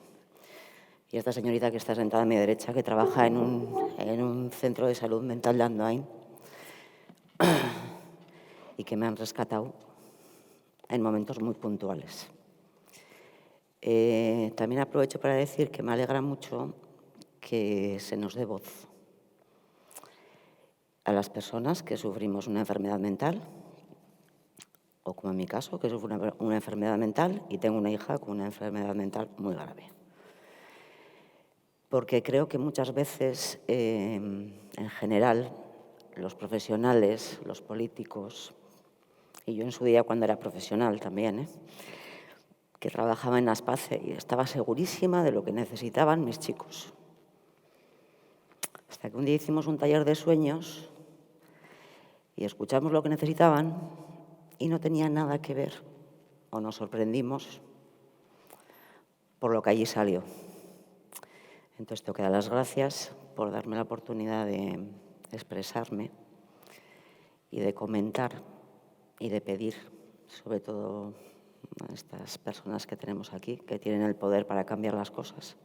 Y esta señorita que está sentada a mi derecha, que trabaja en un centro de salud mental de Andoain y que me han rescatado en momentos muy puntuales. También aprovecho para decir que me alegra mucho que se nos dé voz a las personas que sufrimos una enfermedad mental, o como en mi caso, que sufro una enfermedad mental y tengo una hija con una enfermedad mental muy grave. Porque creo que muchas veces, en general, los profesionales, los políticos, y yo en su día cuando era profesional también, que trabajaba en Aspace y estaba segurísima de lo que necesitaban mis chicos. Hasta que un día hicimos un taller de sueños y escuchamos lo que necesitaban y no tenía nada que ver, o nos sorprendimos por lo que allí salió. Entonces tengo que dar las gracias por darme la oportunidad de expresarme y de comentar y de pedir, sobre todo a estas personas que tenemos aquí, que tienen el poder para cambiar las cosas,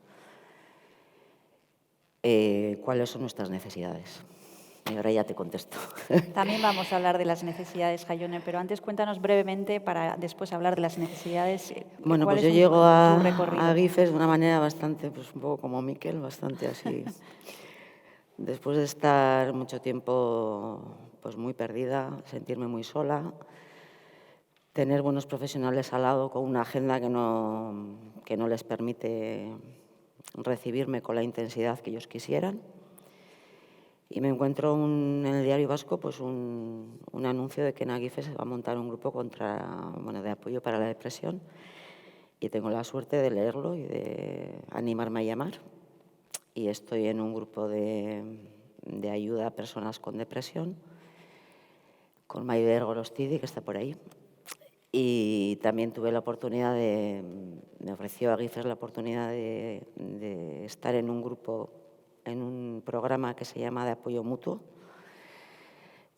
cuáles son nuestras necesidades. Y ahora ya te contesto. También vamos a hablar de las necesidades, Jaione, pero antes cuéntanos brevemente para después hablar de las necesidades. Bueno, pues yo llego a GIFES de una manera bastante, pues un poco como Mikel, bastante así. Después de estar mucho tiempo pues muy perdida, sentirme muy sola, tener buenos profesionales al lado con una agenda que no les permite recibirme con la intensidad que ellos quisieran. Y me encuentro en el Diario Vasco pues un anuncio de que en GIFES se va a montar un grupo de apoyo para la depresión. Y tengo la suerte de leerlo y de animarme a llamar. Y estoy en un grupo de ayuda a personas con depresión, con Maider Gorostidi, que está por ahí. Y también tuve la oportunidad me ofreció a GIFES la oportunidad de estar en un grupo, en un programa que se llama de apoyo mutuo,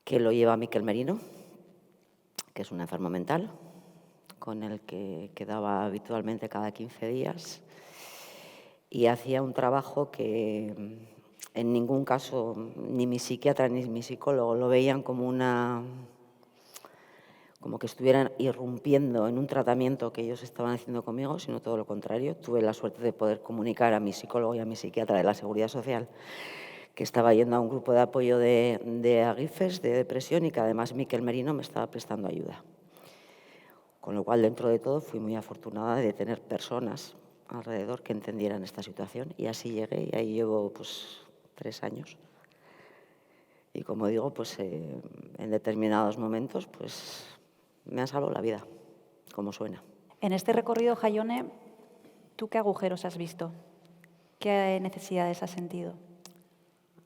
que lo lleva Mikel Merino, que es un enfermo mental, con el que quedaba habitualmente cada 15 días y hacía un trabajo que en ningún caso ni mi psiquiatra ni mi psicólogo lo veían como que estuvieran irrumpiendo en un tratamiento que ellos estaban haciendo conmigo, sino todo lo contrario. Tuve la suerte de poder comunicar a mi psicólogo y a mi psiquiatra de la Seguridad Social que estaba yendo a un grupo de apoyo de GIFES, de depresión, y que además Mikel Merino me estaba prestando ayuda. Con lo cual, dentro de todo, fui muy afortunada de tener personas alrededor que entendieran esta situación. Y así llegué, y ahí llevo 3 años. Y como digo, en determinados momentos me han salvado la vida, como suena. En este recorrido, Jaione, ¿tú qué agujeros has visto? ¿Qué necesidades has sentido?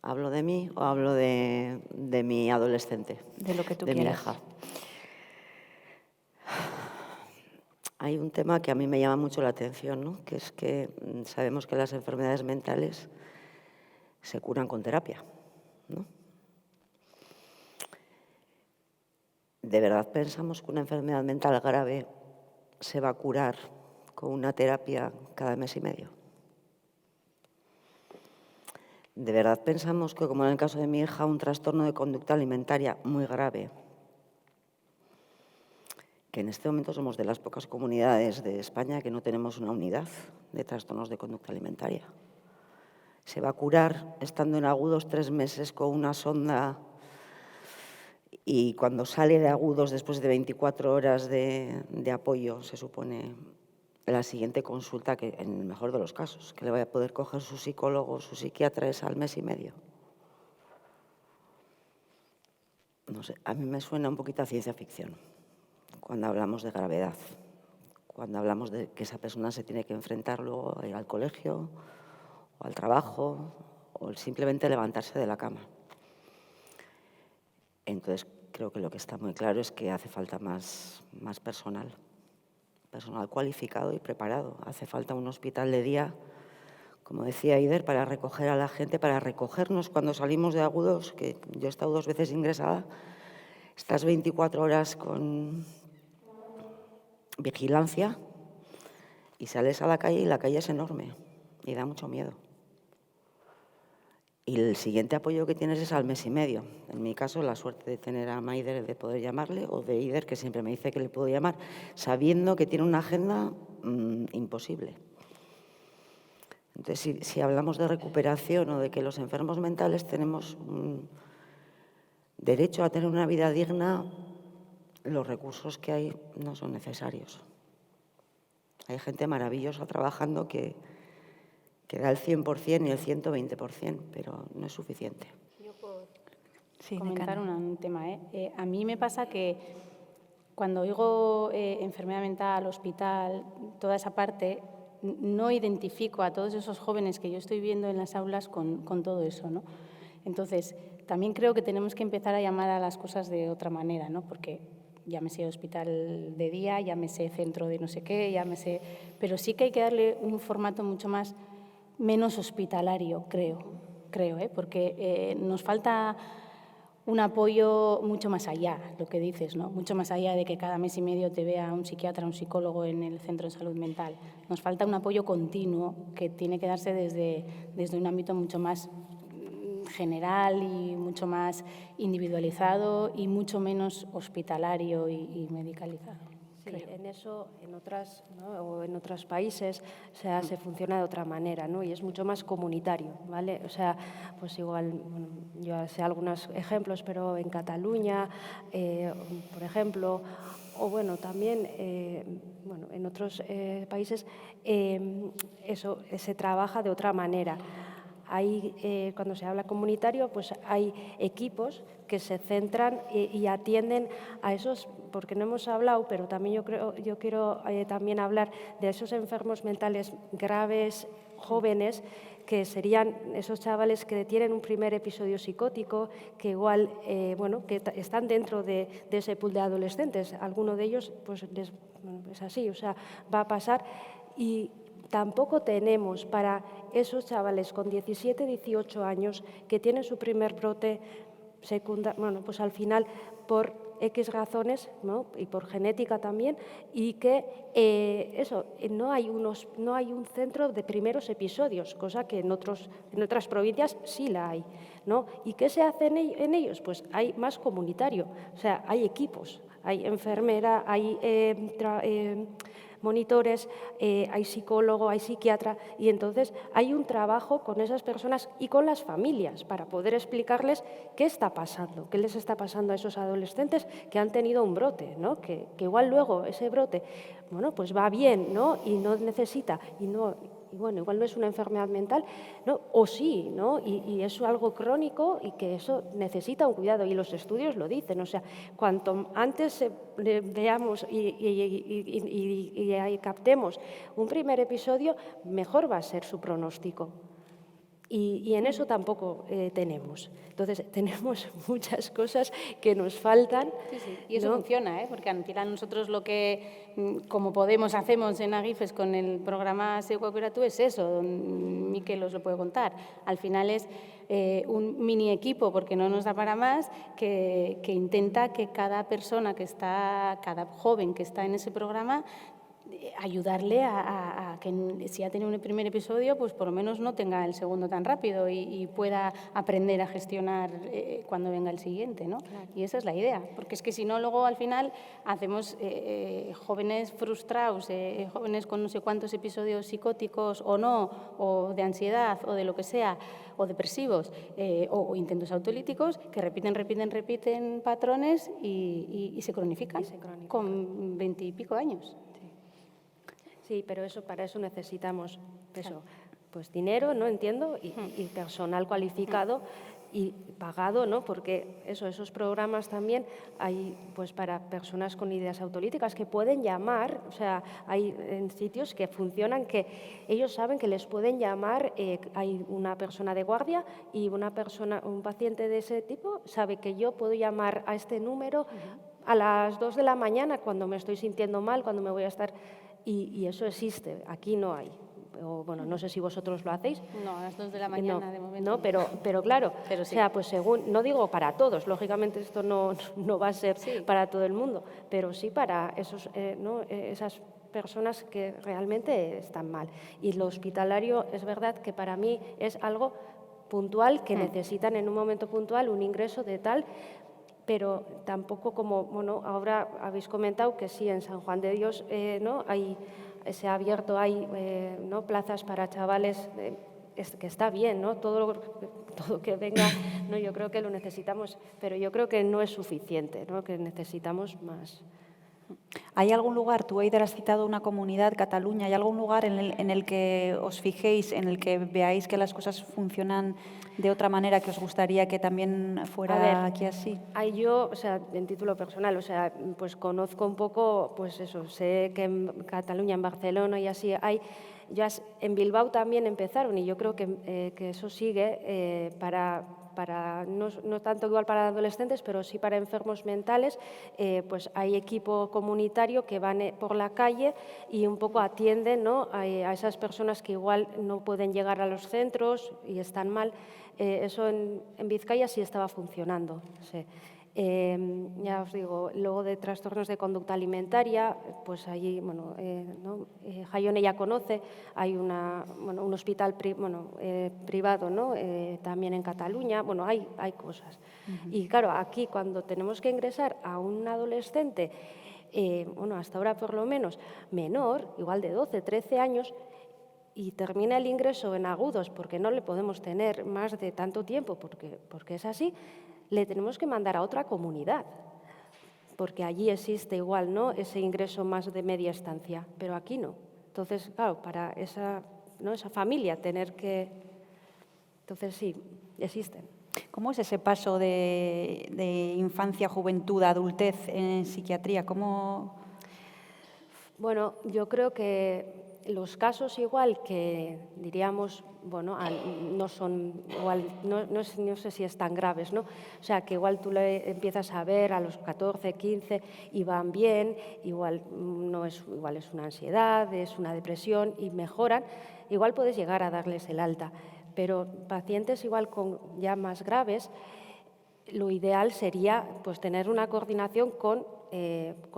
¿Hablo de mí o hablo de mi adolescente? De lo que tú quieras. De mi hija. Hay un tema que a mí me llama mucho la atención, ¿no? Que es que sabemos que las enfermedades mentales se curan con terapia, ¿no? ¿De verdad pensamos que una enfermedad mental grave se va a curar con una terapia cada mes y medio? ¿De verdad pensamos que, como en el caso de mi hija, un trastorno de conducta alimentaria muy grave, que en este momento somos de las pocas comunidades de España que no tenemos una unidad de trastornos de conducta alimentaria, se va a curar estando en agudos 3 meses con una sonda y cuando sale de agudos después de 24 horas de apoyo, se supone la siguiente consulta, que en el mejor de los casos, que le vaya a poder coger su psicólogo, su psiquiatra, es al mes y medio? no sé, a mí me suena un poquito a ciencia ficción, cuando hablamos de gravedad, cuando hablamos de que esa persona se tiene que enfrentar luego a ir al colegio, o al trabajo, o simplemente levantarse de la cama. Entonces, creo que lo que está muy claro es que hace falta más personal cualificado y preparado. Hace falta un hospital de día, como decía Eider, para recoger a la gente, para recogernos cuando salimos de agudos, que yo he estado 2 veces ingresada, estás 24 horas con vigilancia y sales a la calle y la calle es enorme y da mucho miedo. Y el siguiente apoyo que tienes es al mes y medio. En mi caso, la suerte de tener a Maider, de poder llamarle, o de Eider, que siempre me dice que le puedo llamar, sabiendo que tiene una agenda imposible. Entonces, si hablamos de recuperación o de que los enfermos mentales tenemos derecho a tener una vida digna, los recursos que hay no son necesarios. Hay gente maravillosa trabajando que da el 100% y el 120%, pero no es suficiente. Yo puedo Sí, comentar un tema. A mí me pasa que cuando oigo enfermedad mental, hospital, toda esa parte, no identifico a todos esos jóvenes que yo estoy viendo en las aulas con todo eso, ¿no? Entonces, también creo que tenemos que empezar a llamar a las cosas de otra manera, ¿no? Porque llámese hospital de día, llámese centro de no sé qué, llámese... Pero sí que hay que darle un formato mucho menos hospitalario, creo, porque nos falta un apoyo mucho más allá, lo que dices, ¿no? Mucho más allá de que cada mes y medio te vea un psiquiatra, un psicólogo en el centro de salud mental. Nos falta un apoyo continuo que tiene que darse desde un ámbito mucho más general y mucho más individualizado y mucho menos hospitalario y medicalizado. Sí, en eso, en otras, ¿no? O en otros países, o sea, se funciona de otra manera, ¿no? Y es mucho más comunitario, ¿vale? O sea, pues igual, bueno, yo sé algunos ejemplos, pero en Cataluña, por ejemplo, o bueno, también, bueno, en otros países, eso se trabaja de otra manera. Hay, cuando se habla comunitario, pues hay equipos que se centran y atienden a esos, porque no hemos hablado, pero también yo quiero también hablar de esos enfermos mentales graves, jóvenes, que serían esos chavales que tienen un primer episodio psicótico, que igual, bueno, que están dentro de ese pool de adolescentes. Alguno de ellos, pues es así, o sea, va a pasar. Y tampoco tenemos para esos chavales con 17, 18 años que tienen su primer brote secundario, bueno, pues al final por X razones, ¿no? Y por genética también, y que no hay un centro de primeros episodios, cosa que en otras provincias sí la hay, ¿no? ¿Y qué se hace en ellos? Pues hay más comunitario, o sea, hay equipos, hay enfermera, hay monitores, hay psicólogo, hay psiquiatra, y entonces hay un trabajo con esas personas y con las familias para poder explicarles qué está pasando, qué les está pasando a esos adolescentes que han tenido un brote, ¿no? Que igual luego ese brote, bueno, pues va bien, ¿no? Y no necesita, y bueno, igual no es una enfermedad mental, ¿no? O sí, ¿no? Y es algo crónico y que eso necesita un cuidado, y los estudios lo dicen, o sea, cuanto antes veamos y captemos un primer episodio, mejor va a ser su pronóstico. Y en eso tampoco tenemos. Entonces, tenemos muchas cosas que nos faltan. Sí, sí. Y eso ¿no? funciona, porque al final nosotros lo que, como podemos, hacemos en Agifes con el programa Seguacuratú es eso, Miquel os lo puede contar. Al final es un mini equipo, porque no nos da para más, que intenta que cada persona cada joven que está en ese programa, ayudarle a que si ha tenido un primer episodio, pues por lo menos no tenga el segundo tan rápido y pueda aprender a gestionar cuando venga el siguiente, ¿no? Claro. Y esa es la idea, porque es que si no, luego al final hacemos jóvenes frustrados, jóvenes con no sé cuántos episodios psicóticos o no, o de ansiedad o de lo que sea, o depresivos, o intentos autolíticos, que repiten patrones y se cronifican con 20 y pico años. Sí, pero para eso necesitamos eso, pues dinero, ¿no? Entiendo, y personal cualificado y pagado, ¿no? Porque esos programas también hay pues para personas con ideas autolíticas que pueden llamar, o sea, hay en sitios que funcionan que ellos saben que les pueden llamar, hay una persona de guardia y un paciente de ese tipo sabe que yo puedo llamar a este número a las 2 de la mañana cuando me estoy sintiendo mal, cuando me voy a estar... Y eso existe, aquí no hay. O, bueno, no sé si vosotros lo hacéis. No, a las 2 de la mañana de momento. No, pero claro, Pero sí. o sea, pues según, no digo para todos, lógicamente esto no va a ser para todo el mundo, pero sí para esas personas que realmente están mal. Y lo hospitalario es verdad que para mí es algo puntual, que necesitan en un momento puntual un ingreso de tal, pero tampoco como, bueno, ahora habéis comentado que sí, en San Juan de Dios se ha abierto, hay plazas para chavales, que está bien, ¿no? Todo que venga, no, yo creo que lo necesitamos, pero yo creo que no es suficiente, ¿no? Que necesitamos más. ¿Hay algún lugar, tú Eider has citado una comunidad, Cataluña, ¿hay algún lugar en el que os fijéis, en el que veáis que las cosas funcionan de otra manera, que os gustaría que también fuera aquí así? Yo, o sea, en título personal, o sea, pues conozco un poco, pues eso, sé que en Cataluña, en Barcelona y así hay, ya en Bilbao también empezaron y yo creo que eso sigue para no tanto igual para adolescentes, pero sí para enfermos mentales, pues hay equipo comunitario que van por la calle y un poco atienden, ¿no? a esas personas que igual no pueden llegar a los centros y están mal. Eso en Vizcaya sí estaba funcionando. Sí. Ya os digo, luego de trastornos de conducta alimentaria, pues allí, bueno, Jaione ya conoce, hay un hospital privado, ¿no? También en Cataluña, bueno, hay cosas. Y claro, aquí cuando tenemos que ingresar a un adolescente, hasta ahora por lo menos menor, igual de 12, 13 años, y termina el ingreso en agudos porque no le podemos tener más de tanto tiempo, porque es así, le tenemos que mandar a otra comunidad, porque allí existe igual, ¿no?, ese ingreso más de media estancia, pero aquí no. Entonces, claro, para esa familia tener que... Entonces, sí, existen. ¿Cómo es ese paso de infancia, juventud, adultez en psiquiatría? ¿Cómo...? Bueno, yo creo que los casos igual que diríamos, bueno, no son igual, no sé si están graves, ¿no? O sea, que igual tú le empiezas a ver a los 14, 15 y van bien, igual es una ansiedad, es una depresión y mejoran, igual puedes llegar a darles el alta, pero pacientes igual con ya más graves, lo ideal sería pues tener una coordinación con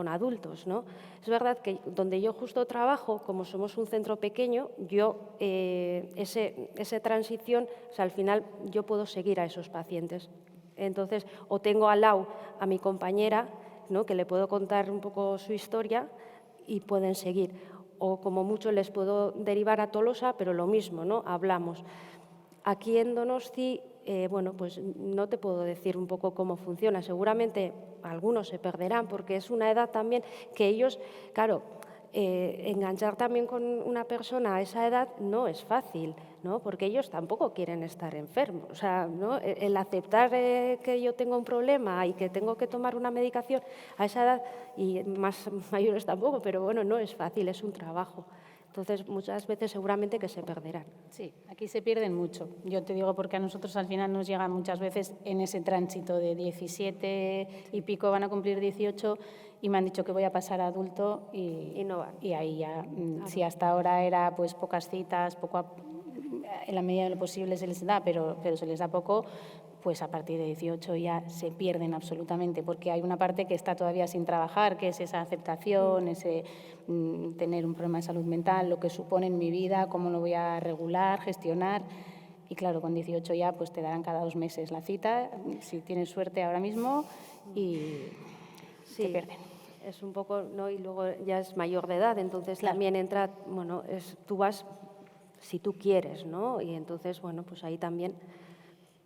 adultos, ¿no? Es verdad que donde yo justo trabajo, como somos un centro pequeño, yo esa transición, o sea, al final yo puedo seguir a esos pacientes. Entonces, o tengo al lado a mi compañera, ¿no?, que le puedo contar un poco su historia y pueden seguir. O como mucho les puedo derivar a Tolosa, pero lo mismo, ¿no?, hablamos. Aquí en Donosti, bueno, pues no te puedo decir un poco cómo funciona. Seguramente algunos se perderán porque es una edad también que ellos, claro, enganchar también con una persona a esa edad no es fácil, ¿no?, porque ellos tampoco quieren estar enfermos. O sea, ¿no?, el aceptar que yo tengo un problema y que tengo que tomar una medicación a esa edad, y más mayores tampoco, pero bueno, no es fácil, es un trabajo. Entonces, muchas veces seguramente que se perderán. Sí, aquí se pierden mucho. Yo te digo porque a nosotros al final nos llegan muchas veces en ese tránsito de 17 y pico, van a cumplir 18 y me han dicho que voy a pasar a adulto y no van. Y ahí ya, si hasta ahora era pues pocas citas, en la medida de lo posible se les da, pero se les da poco, pues a partir de 18 ya se pierden absolutamente, porque hay una parte que está todavía sin trabajar, que es esa aceptación, ese tener un problema de salud mental, lo que supone en mi vida, cómo lo voy a regular, gestionar. Y claro, con 18 ya pues te darán cada 2 meses la cita, si tienes suerte ahora mismo, y sí, te pierden. Es un poco, ¿no?, y luego ya es mayor de edad, entonces claro, también entra, bueno, tú vas si tú quieres, ¿no? Y entonces, bueno, pues ahí también,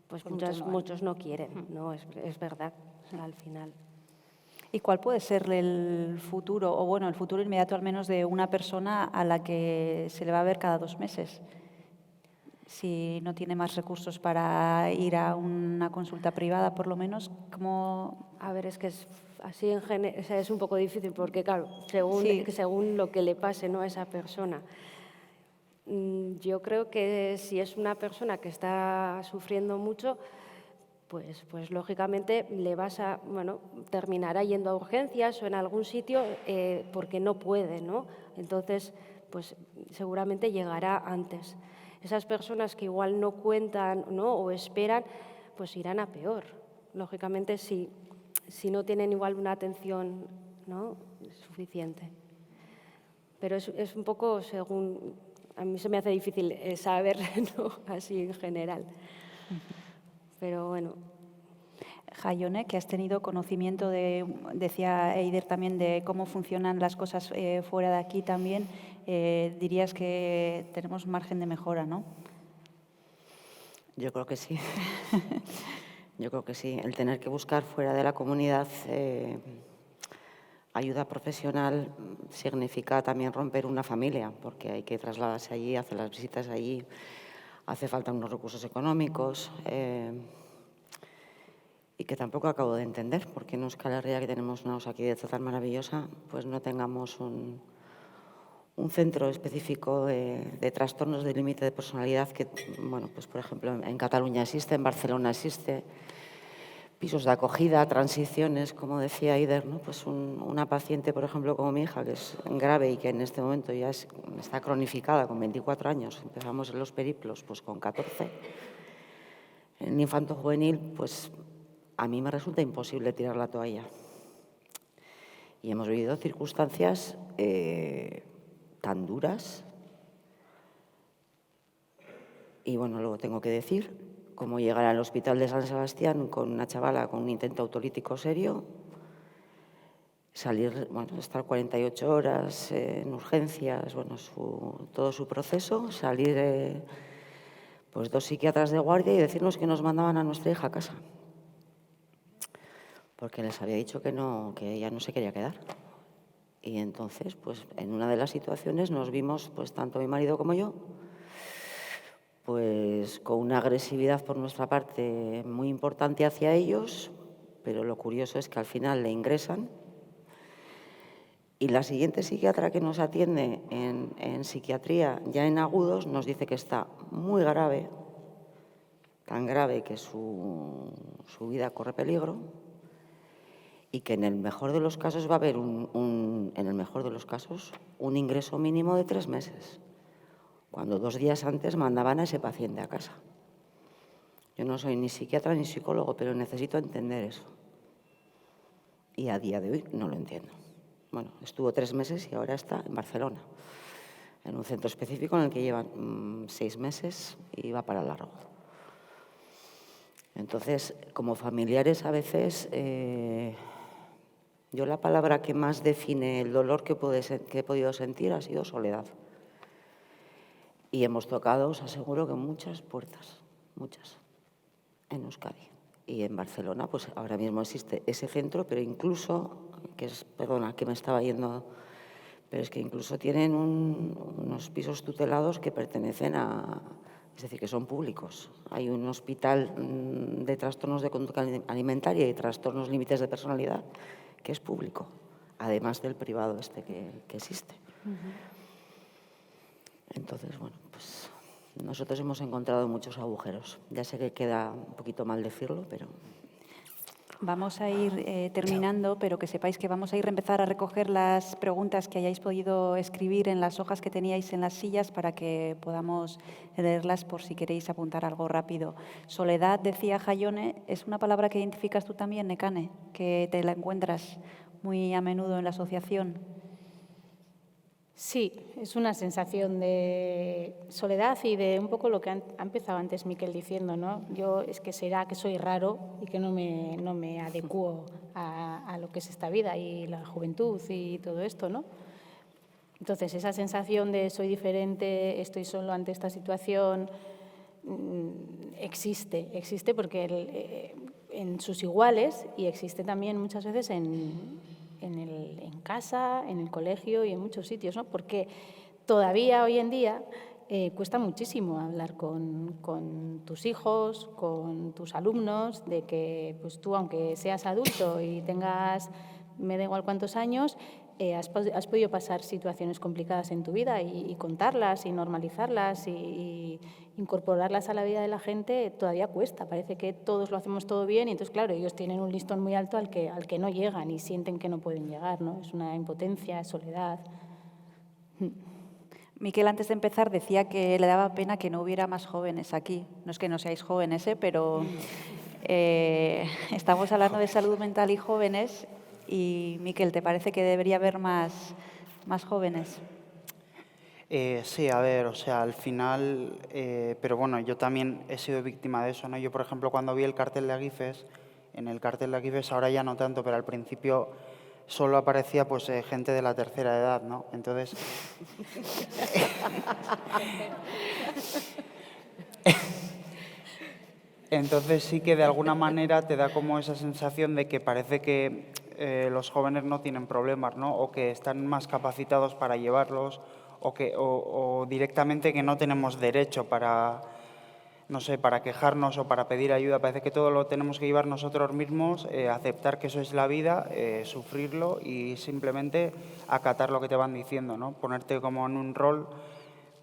pues muchos no quieren, ¿no? Es verdad, al final. ¿Y cuál puede ser el futuro, o bueno, el futuro inmediato al menos de una persona a la que se le va a ver cada 2 meses? si no tiene más recursos para ir a una consulta privada, por lo menos, ¿cómo? A ver, es que es así o sea, es un poco difícil porque, claro, Sí. según lo que le pase, ¿no?, a esa persona. Yo creo que si es una persona que está sufriendo mucho, pues lógicamente terminará yendo a urgencias o en algún sitio porque no puede, ¿no? Entonces, pues seguramente llegará antes. Esas personas que igual no cuentan, ¿no?, o esperan, pues irán a peor. Lógicamente, si no tienen igual una atención, ¿no?, suficiente. Pero es un poco según... A mí se me hace difícil saber, ¿no?, así en general. Pero bueno. Jaione, que has tenido conocimiento decía Eider también, de cómo funcionan las cosas fuera de aquí también, dirías que tenemos margen de mejora, ¿no? Yo creo que sí. Yo creo que sí. El tener que buscar fuera de la comunidad ayuda profesional significa también romper una familia, porque hay que trasladarse allí, hacer las visitas allí, hace falta unos recursos económicos y que tampoco acabo de entender por qué en Euskal Herria, que tenemos una Osakidetza tan maravillosa, pues no tengamos un centro específico de trastornos de límite de personalidad que, bueno, pues por ejemplo en Cataluña existe, en Barcelona existe, pisos de acogida, transiciones, como decía Eider, ¿no? Pues una paciente, por ejemplo, como mi hija, que es grave y que en este momento ya está cronificada con 24 años, empezamos en los periplos pues con 14, en infanto juvenil, pues a mí me resulta imposible tirar la toalla. Y hemos vivido circunstancias tan duras. Y bueno, luego tengo que decir cómo llegar al hospital de San Sebastián con una chavala con un intento autolítico serio, salir, bueno, estar 48 horas en urgencias, bueno, todo su proceso, salir pues 2 psiquiatras de guardia y decirnos que nos mandaban a nuestra hija a casa. Porque les había dicho que ella no se quería quedar. Y entonces, pues en una de las situaciones nos vimos, pues tanto mi marido como yo, pues con una agresividad por nuestra parte muy importante hacia ellos, pero lo curioso es que al final le ingresan y la siguiente psiquiatra que nos atiende en psiquiatría, ya en agudos, nos dice que está muy grave, tan grave que su vida corre peligro y que en el mejor de los casos va a haber un ingreso mínimo de 3 meses. Cuando 2 días antes mandaban a ese paciente a casa. Yo no soy ni psiquiatra ni psicólogo, pero necesito entender eso. Y a día de hoy no lo entiendo. Bueno, estuvo 3 meses y ahora está en Barcelona, en un centro específico en el que llevan 6 meses y va para largo. Entonces, como familiares a veces, yo la palabra que más define el dolor que he podido sentir ha sido soledad. Y hemos tocado, os aseguro, que muchas puertas, muchas, en Euskadi. Y en Barcelona, pues ahora mismo existe ese centro, pero incluso, perdona, que me estaba yendo, pero es que incluso tienen unos pisos tutelados que pertenecen es decir, que son públicos. Hay un hospital de trastornos de conducta alimentaria y trastornos límites de personalidad que es público, además del privado que existe. Entonces, bueno, pues nosotros hemos encontrado muchos agujeros. Ya sé que queda un poquito mal decirlo, pero... Vamos a ir terminando, pero que sepáis que vamos a ir a empezar a recoger las preguntas que hayáis podido escribir en las hojas que teníais en las sillas para que podamos leerlas por si queréis apuntar algo rápido. Soledad, decía Jaione, es una palabra que identificas tú también, Nekane, que te la encuentras muy a menudo en la asociación. Sí, es una sensación de soledad y de un poco lo que ha empezado antes Miquel diciendo, ¿no? Yo es que será que soy raro y que no me adecuo a lo que es esta vida y la juventud y todo esto, ¿no? Entonces, esa sensación de soy diferente, estoy solo ante esta situación, existe porque en sus iguales y existe también muchas veces en casa, en el colegio y en muchos sitios, ¿no? Porque todavía hoy en día cuesta muchísimo hablar con tus hijos, con tus alumnos, de que pues tú, aunque seas adulto y tengas, me da igual cuántos años, has podido pasar situaciones complicadas en tu vida y contarlas y normalizarlas y incorporarlas a la vida de la gente todavía cuesta. Parece que todos lo hacemos todo bien y entonces, claro, ellos tienen un listón muy alto al que no llegan y sienten que no pueden llegar, ¿no? Es una impotencia, es soledad. Miquel, antes de empezar, decía que le daba pena que no hubiera más jóvenes aquí. No es que no seáis jóvenes, pero estamos hablando de salud mental y jóvenes. Y, Miquel, ¿te parece que debería haber más jóvenes? Sí, a ver, o sea, al final, pero bueno, yo también he sido víctima de eso, ¿no? Yo, por ejemplo, cuando vi el cartel de Agifes, en el cartel de Agifes ahora ya no tanto, pero al principio solo aparecía pues gente de la tercera edad, ¿no? Entonces... Entonces sí que de alguna manera te da como esa sensación de que parece que los jóvenes no tienen problemas, ¿no? O que están más capacitados para llevarlos, o directamente que no tenemos derecho para, no sé, para quejarnos o para pedir ayuda. Parece que todo lo tenemos que llevar nosotros mismos, aceptar que eso es la vida, sufrirlo y simplemente acatar lo que te van diciendo, ¿no? Ponerte como en un rol,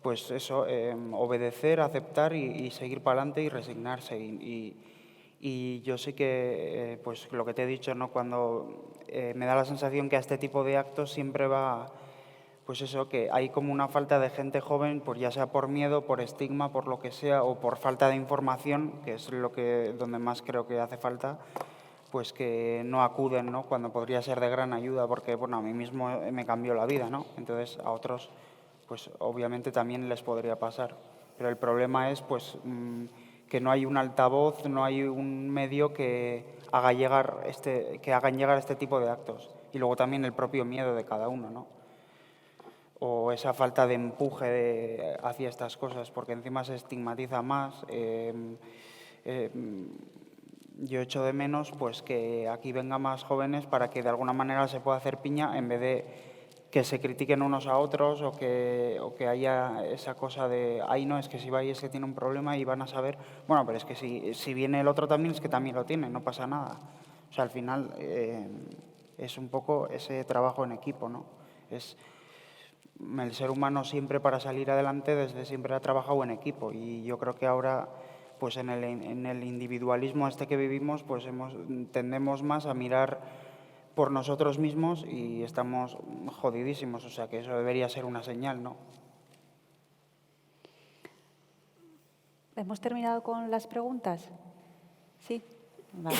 pues eso, obedecer, aceptar y seguir para adelante y resignarse. Y yo sí que, pues lo que te he dicho, ¿no? Cuando me da la sensación que a este tipo de actos siempre va, pues eso, que hay como una falta de gente joven, pues ya sea por miedo, por estigma, por lo que sea, o por falta de información, que es donde más creo que hace falta, pues que no acuden, ¿no? Cuando podría ser de gran ayuda, porque bueno, a mí mismo me cambió la vida, ¿no? Entonces a otros, pues obviamente también les podría pasar. Pero el problema es, pues, que no hay un altavoz, no hay un medio que hagan llegar este tipo de actos. Y luego también el propio miedo de cada uno, ¿no? O esa falta de empuje hacia estas cosas, porque encima se estigmatiza más. Yo echo de menos pues que aquí vengan más jóvenes para que de alguna manera se pueda hacer piña en vez de que se critiquen unos a otros o que haya esa cosa de, ay no, es que si va y es que tiene un problema y van a saber, bueno, pero es que si viene el otro también es que también lo tiene, no pasa nada. O sea, al final es un poco ese trabajo en equipo, ¿no? El ser humano siempre para salir adelante desde siempre ha trabajado en equipo y yo creo que ahora pues en el individualismo que vivimos pues tendemos más a mirar por nosotros mismos y estamos jodidísimos, o sea que eso debería ser una señal, ¿no? ¿Hemos terminado con las preguntas? Sí. Vale.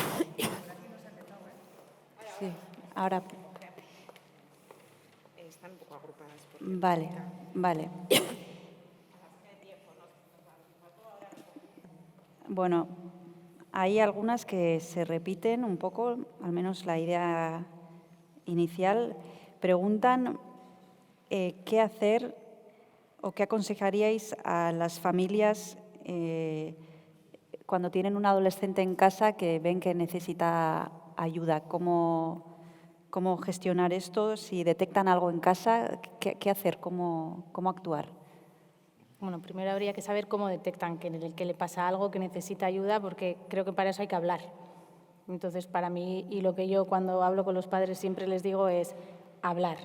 Sí, ahora... Están un poco agrupadas. Vale. Bueno, hay algunas que se repiten un poco, al menos la idea inicial. Preguntan qué hacer o qué aconsejaríais a las familias cuando tienen un adolescente en casa que ven que necesita ayuda. ¿Cómo gestionar esto? Si detectan algo en casa, ¿qué hacer? ¿Cómo actuar? Bueno, primero habría que saber cómo detectan que le pasa algo, que necesita ayuda, porque creo que para eso hay que hablar. Entonces, para mí, y lo que yo cuando hablo con los padres siempre les digo es hablar.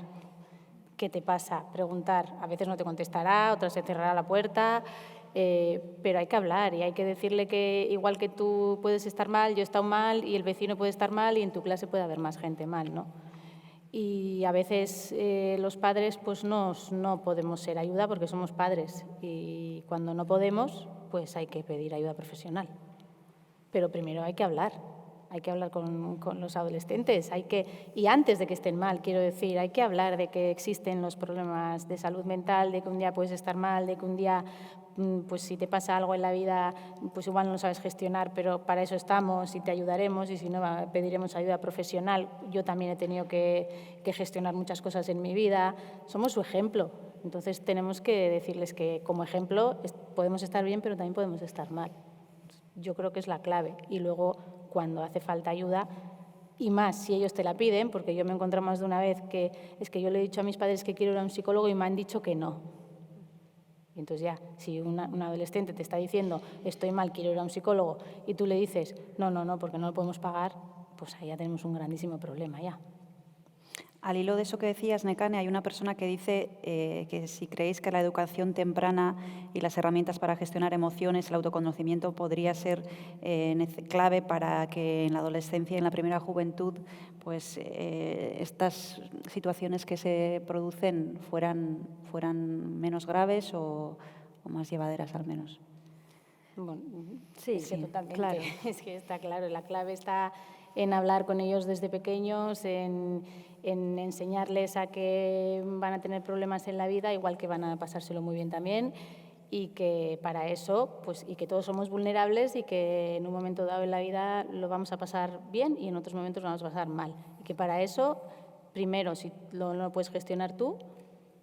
¿Qué te pasa? Preguntar. A veces no te contestará, otras se cerrará la puerta, pero hay que hablar y hay que decirle que igual que tú puedes estar mal, yo he estado mal y el vecino puede estar mal y en tu clase puede haber más gente mal, ¿no? Y a veces los padres pues no podemos ser ayuda porque somos padres y cuando no podemos pues hay que pedir ayuda profesional. Pero primero hay que hablar con los adolescentes, y antes de que estén mal, quiero decir, hay que hablar de que existen los problemas de salud mental, de que un día puedes estar mal, de que un día pues si te pasa algo en la vida, pues igual no lo sabes gestionar, pero para eso estamos y te ayudaremos y si no pediremos ayuda profesional. Yo también he tenido que gestionar muchas cosas en mi vida. Somos su ejemplo, entonces tenemos que decirles que como ejemplo podemos estar bien, pero también podemos estar mal. Yo creo que es la clave. Y luego, cuando hace falta ayuda, y más si ellos te la piden, porque yo me he encontrado más de una vez que es que yo le he dicho a mis padres que quiero ir a un psicólogo y me han dicho que no. Y entonces ya, si un adolescente te está diciendo estoy mal, quiero ir a un psicólogo, y tú le dices no, porque no lo podemos pagar, pues ahí ya tenemos un grandísimo problema ya. Al hilo de eso que decías, Nekane, hay una persona que dice que si creéis que la educación temprana y las herramientas para gestionar emociones, el autoconocimiento, podría ser clave para que en la adolescencia y en la primera juventud pues, estas situaciones que se producen fueran menos graves o más llevaderas al menos. Bueno, Sí, es que totalmente, claro. es que está claro, la clave está en hablar con ellos desde pequeños, en enseñarles a que van a tener problemas en la vida, igual que van a pasárselo muy bien también, y que para eso, pues, y que todos somos vulnerables y que en un momento dado en la vida lo vamos a pasar bien y en otros momentos lo vamos a pasar mal. Y que para eso, primero, si no lo puedes gestionar tú,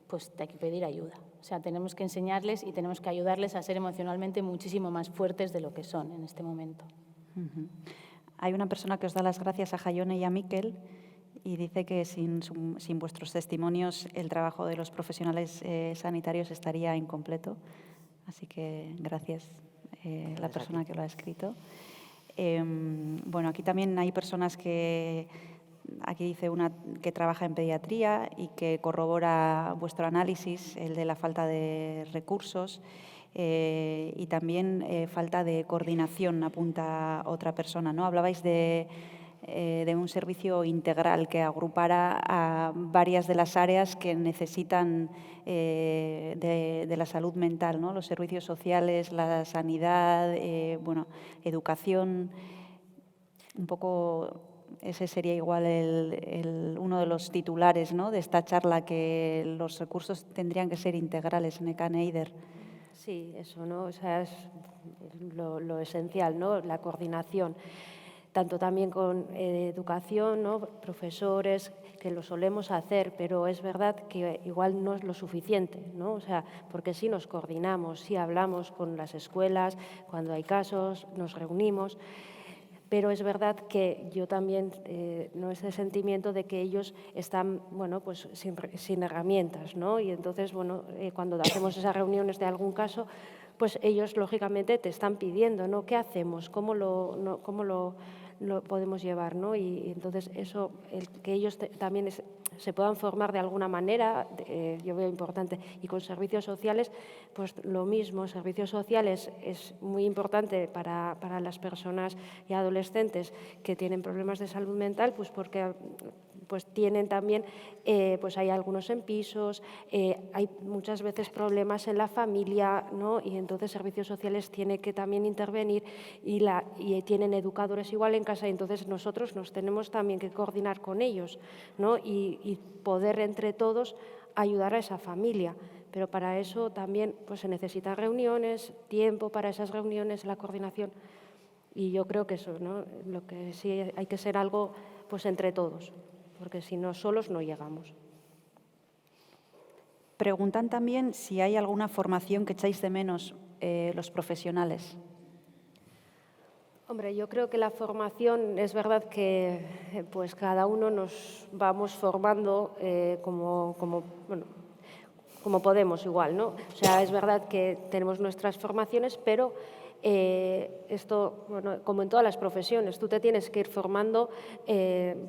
pues te hay que pedir ayuda. O sea, tenemos que enseñarles y tenemos que ayudarles a ser emocionalmente muchísimo más fuertes de lo que son en este momento. Hay una persona que os da las gracias a Jaione y a Mikel y dice que sin vuestros testimonios el trabajo de los profesionales sanitarios estaría incompleto. Así que gracias la persona que lo ha escrito. Bueno, aquí también hay personas que... Aquí dice una que trabaja en pediatría y que corrobora vuestro análisis, el de la falta de recursos y también falta de coordinación, apunta otra persona, ¿no? Hablabais de un servicio integral que agrupara a varias de las áreas que necesitan de la salud mental, ¿no? Los servicios sociales, la sanidad, bueno, educación, un poco... Ese sería igual uno de los titulares, ¿no?, de esta charla, que los recursos tendrían que ser integrales, Nekane, Eider. Sí, eso, ¿no? O sea, es lo esencial, ¿no? La coordinación, tanto también con educación, ¿no? Profesores, que lo solemos hacer, pero es verdad que igual no es lo suficiente, ¿no? O sea, porque sí nos coordinamos, sí hablamos con las escuelas, cuando hay casos, nos reunimos. Pero es verdad que yo también, no ese sentimiento de que ellos están, bueno, pues sin herramientas, ¿no? Y entonces, bueno, cuando hacemos esas reuniones de algún caso, pues ellos lógicamente te están pidiendo, ¿no? ¿Qué hacemos? ¿Cómo lo podemos llevar, ¿no? Y entonces eso, que ellos también se puedan formar de alguna manera, yo veo importante. Y con servicios sociales, pues lo mismo. Servicios sociales es muy importante para las personas y adolescentes que tienen problemas de salud mental, pues porque pues tienen también, pues hay algunos en pisos, hay muchas veces problemas en la familia, ¿no? Y entonces servicios sociales tiene que también intervenir y tienen educadores igual en casa, y entonces nosotros nos tenemos también que coordinar con ellos, ¿no? Y poder entre todos ayudar a esa familia. Pero para eso también pues se necesitan reuniones, tiempo para esas reuniones, la coordinación. Y yo creo que eso, ¿no? Lo que sí hay que ser algo pues entre todos, porque si no, solos no llegamos. Preguntan también si hay alguna formación que echáis de menos los profesionales. Hombre, yo creo que la formación, es verdad que pues cada uno nos vamos formando como podemos igual, ¿no? O sea, es verdad que tenemos nuestras formaciones, pero esto, bueno, como en todas las profesiones, tú te tienes que ir formando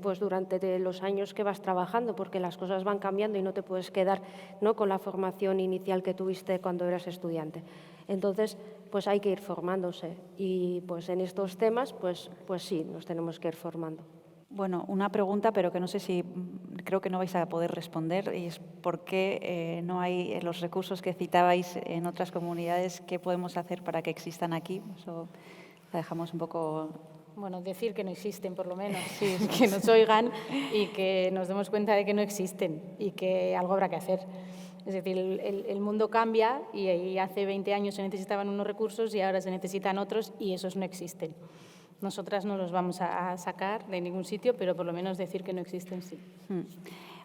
pues durante los años que vas trabajando, porque las cosas van cambiando y no te puedes quedar, ¿no?, con la formación inicial que tuviste cuando eras estudiante. Entonces, pues hay que ir formándose y pues en estos temas, pues sí, nos tenemos que ir formando. Bueno, una pregunta, pero que no sé si, creo que no vais a poder responder, y es por qué no hay los recursos que citabais en otras comunidades. ¿Qué podemos hacer para que existan aquí? Eso la dejamos un poco... Bueno, decir que no existen, por lo menos, sí, que nos oigan y que nos demos cuenta de que no existen y que algo habrá que hacer. Es decir, el mundo cambia y hace 20 años se necesitaban unos recursos y ahora se necesitan otros y esos no existen. Nosotras no los vamos a sacar de ningún sitio, pero por lo menos decir que no existen, sí.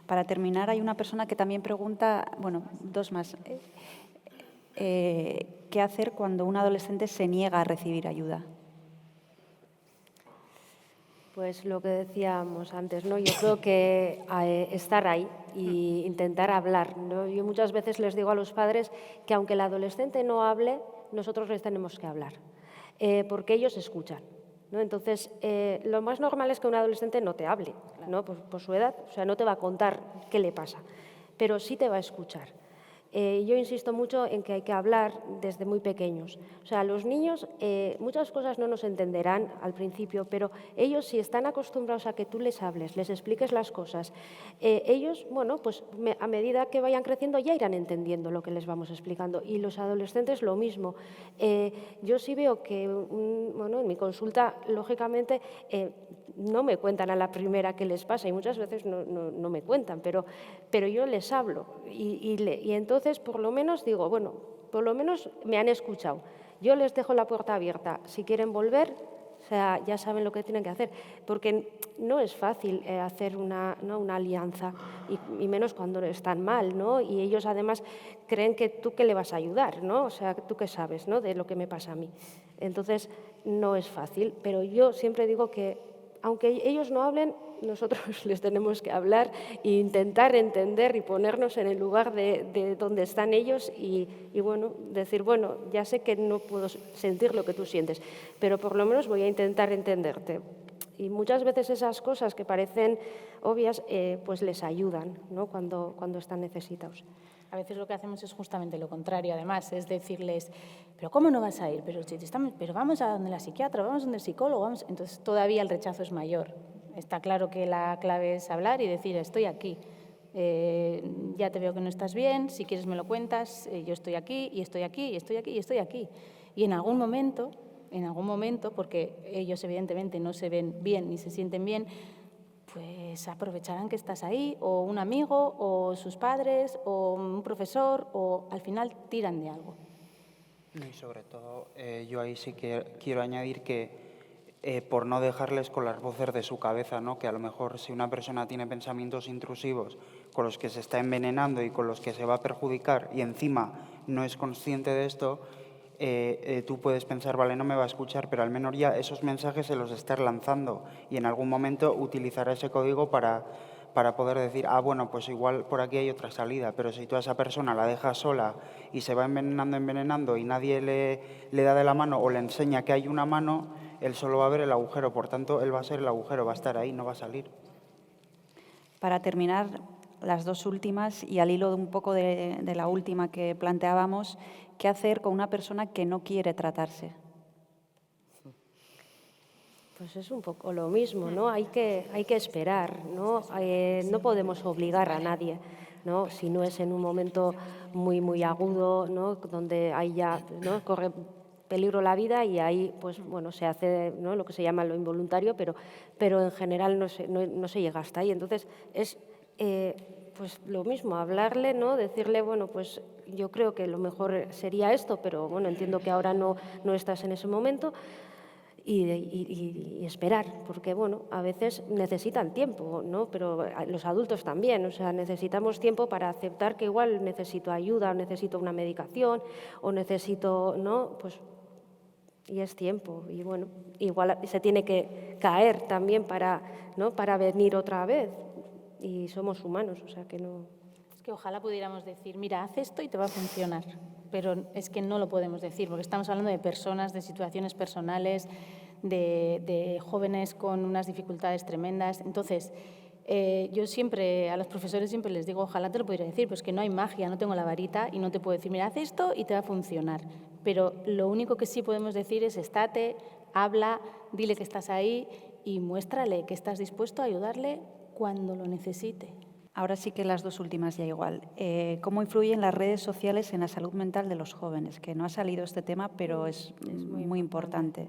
Para terminar, hay una persona que también pregunta, bueno, dos más. ¿Qué hacer cuando un adolescente se niega a recibir ayuda? Pues lo que decíamos antes, ¿no? Yo creo que estar ahí, e intentar hablar, ¿no? Yo muchas veces les digo a los padres que aunque el adolescente no hable, nosotros les tenemos que hablar, porque ellos escuchan, ¿no? Entonces, lo más normal es que un adolescente no te hable, ¿no? Por su edad, o sea, no te va a contar qué le pasa, pero sí te va a escuchar. Yo insisto mucho en que hay que hablar desde muy pequeños. O sea, los niños muchas cosas no nos entenderán al principio, pero ellos si están acostumbrados a que tú les hables, les expliques las cosas, ellos, bueno, pues a medida que vayan creciendo ya irán entendiendo lo que les vamos explicando. Y los adolescentes lo mismo. Yo sí veo que, bueno, en mi consulta, lógicamente, no me cuentan a la primera qué les pasa y muchas veces no me cuentan, pero yo les hablo y entonces por lo menos digo, bueno, por lo menos me han escuchado. Yo les dejo la puerta abierta. Si quieren volver, o sea, ya saben lo que tienen que hacer, porque no es fácil hacer una alianza y menos cuando están mal, ¿no? Y ellos además creen que tú qué le vas a ayudar, ¿no? O sea, tú qué sabes, ¿no? De lo que me pasa a mí. Entonces, no es fácil, pero yo siempre digo que aunque ellos no hablen, nosotros les tenemos que hablar e intentar entender y ponernos en el lugar de donde están ellos y bueno, decir, bueno, ya sé que no puedo sentir lo que tú sientes, pero por lo menos voy a intentar entenderte. Y muchas veces esas cosas que parecen obvias, pues les ayudan, ¿no? cuando están necesitados. A veces lo que hacemos es justamente lo contrario, además, es decirles, pero ¿cómo no vas a ir? Pero vamos a donde la psiquiatra, vamos a donde el psicólogo, vamos. Entonces todavía el rechazo es mayor. Está claro que la clave es hablar y decir, estoy aquí, ya te veo que no estás bien, si quieres me lo cuentas, yo estoy aquí, y estoy aquí, y estoy aquí, y estoy aquí. Y en algún momento, porque ellos evidentemente no se ven bien ni se sienten bien, pues aprovecharán que estás ahí, o un amigo, o sus padres, o un profesor, o al final tiran de algo. Y sobre todo, yo ahí sí que quiero añadir que por no dejarles con las voces de su cabeza, ¿no? Que a lo mejor si una persona tiene pensamientos intrusivos con los que se está envenenando y con los que se va a perjudicar y encima no es consciente de esto, tú puedes pensar, vale, no me va a escuchar, pero al menos ya esos mensajes se los estás lanzando y en algún momento utilizará ese código para poder decir, bueno, pues igual por aquí hay otra salida, pero si tú a esa persona la dejas sola y se va envenenando y nadie le da de la mano o le enseña que hay una mano, él solo va a ver el agujero, por tanto, él va a ser el agujero, va a estar ahí, no va a salir. Para terminar, las dos últimas, y al hilo de un poco de la última que planteábamos, ¿qué hacer con una persona que no quiere tratarse? Pues es un poco lo mismo, ¿no? Hay que esperar, ¿no? No podemos obligar a nadie, ¿no? Si no es en un momento muy, muy agudo, ¿no? Donde ahí ya, ¿no? Corre peligro la vida y ahí, pues, bueno, se hace, ¿no? Lo que se llama lo involuntario, pero en general no se llega hasta ahí. Entonces, es pues lo mismo, hablarle, ¿no? Decirle, bueno, pues yo creo que lo mejor sería esto, pero bueno, entiendo que ahora no estás en ese momento. Y esperar, porque bueno, a veces necesitan tiempo, ¿no? Pero los adultos también, o sea, necesitamos tiempo para aceptar que igual necesito ayuda, o necesito una medicación, o necesito, ¿no? Pues, y es tiempo, y bueno, igual se tiene que caer también para venir otra vez, y somos humanos, o sea que no... Es que ojalá pudiéramos decir, mira, haz esto y te va a funcionar, pero es que no lo podemos decir, porque estamos hablando de personas, de situaciones personales, de jóvenes con unas dificultades tremendas. Entonces, yo siempre, a los profesores siempre les digo, ojalá te lo pudiera decir, pues que no hay magia, no tengo la varita y no te puedo decir, mira, haz esto y te va a funcionar. Pero lo único que sí podemos decir es estate, habla, dile que estás ahí y muéstrale que estás dispuesto a ayudarle cuando lo necesite. Ahora sí que las dos últimas ya igual. ¿Cómo influyen las redes sociales en la salud mental de los jóvenes? Que no ha salido este tema, pero es muy importante.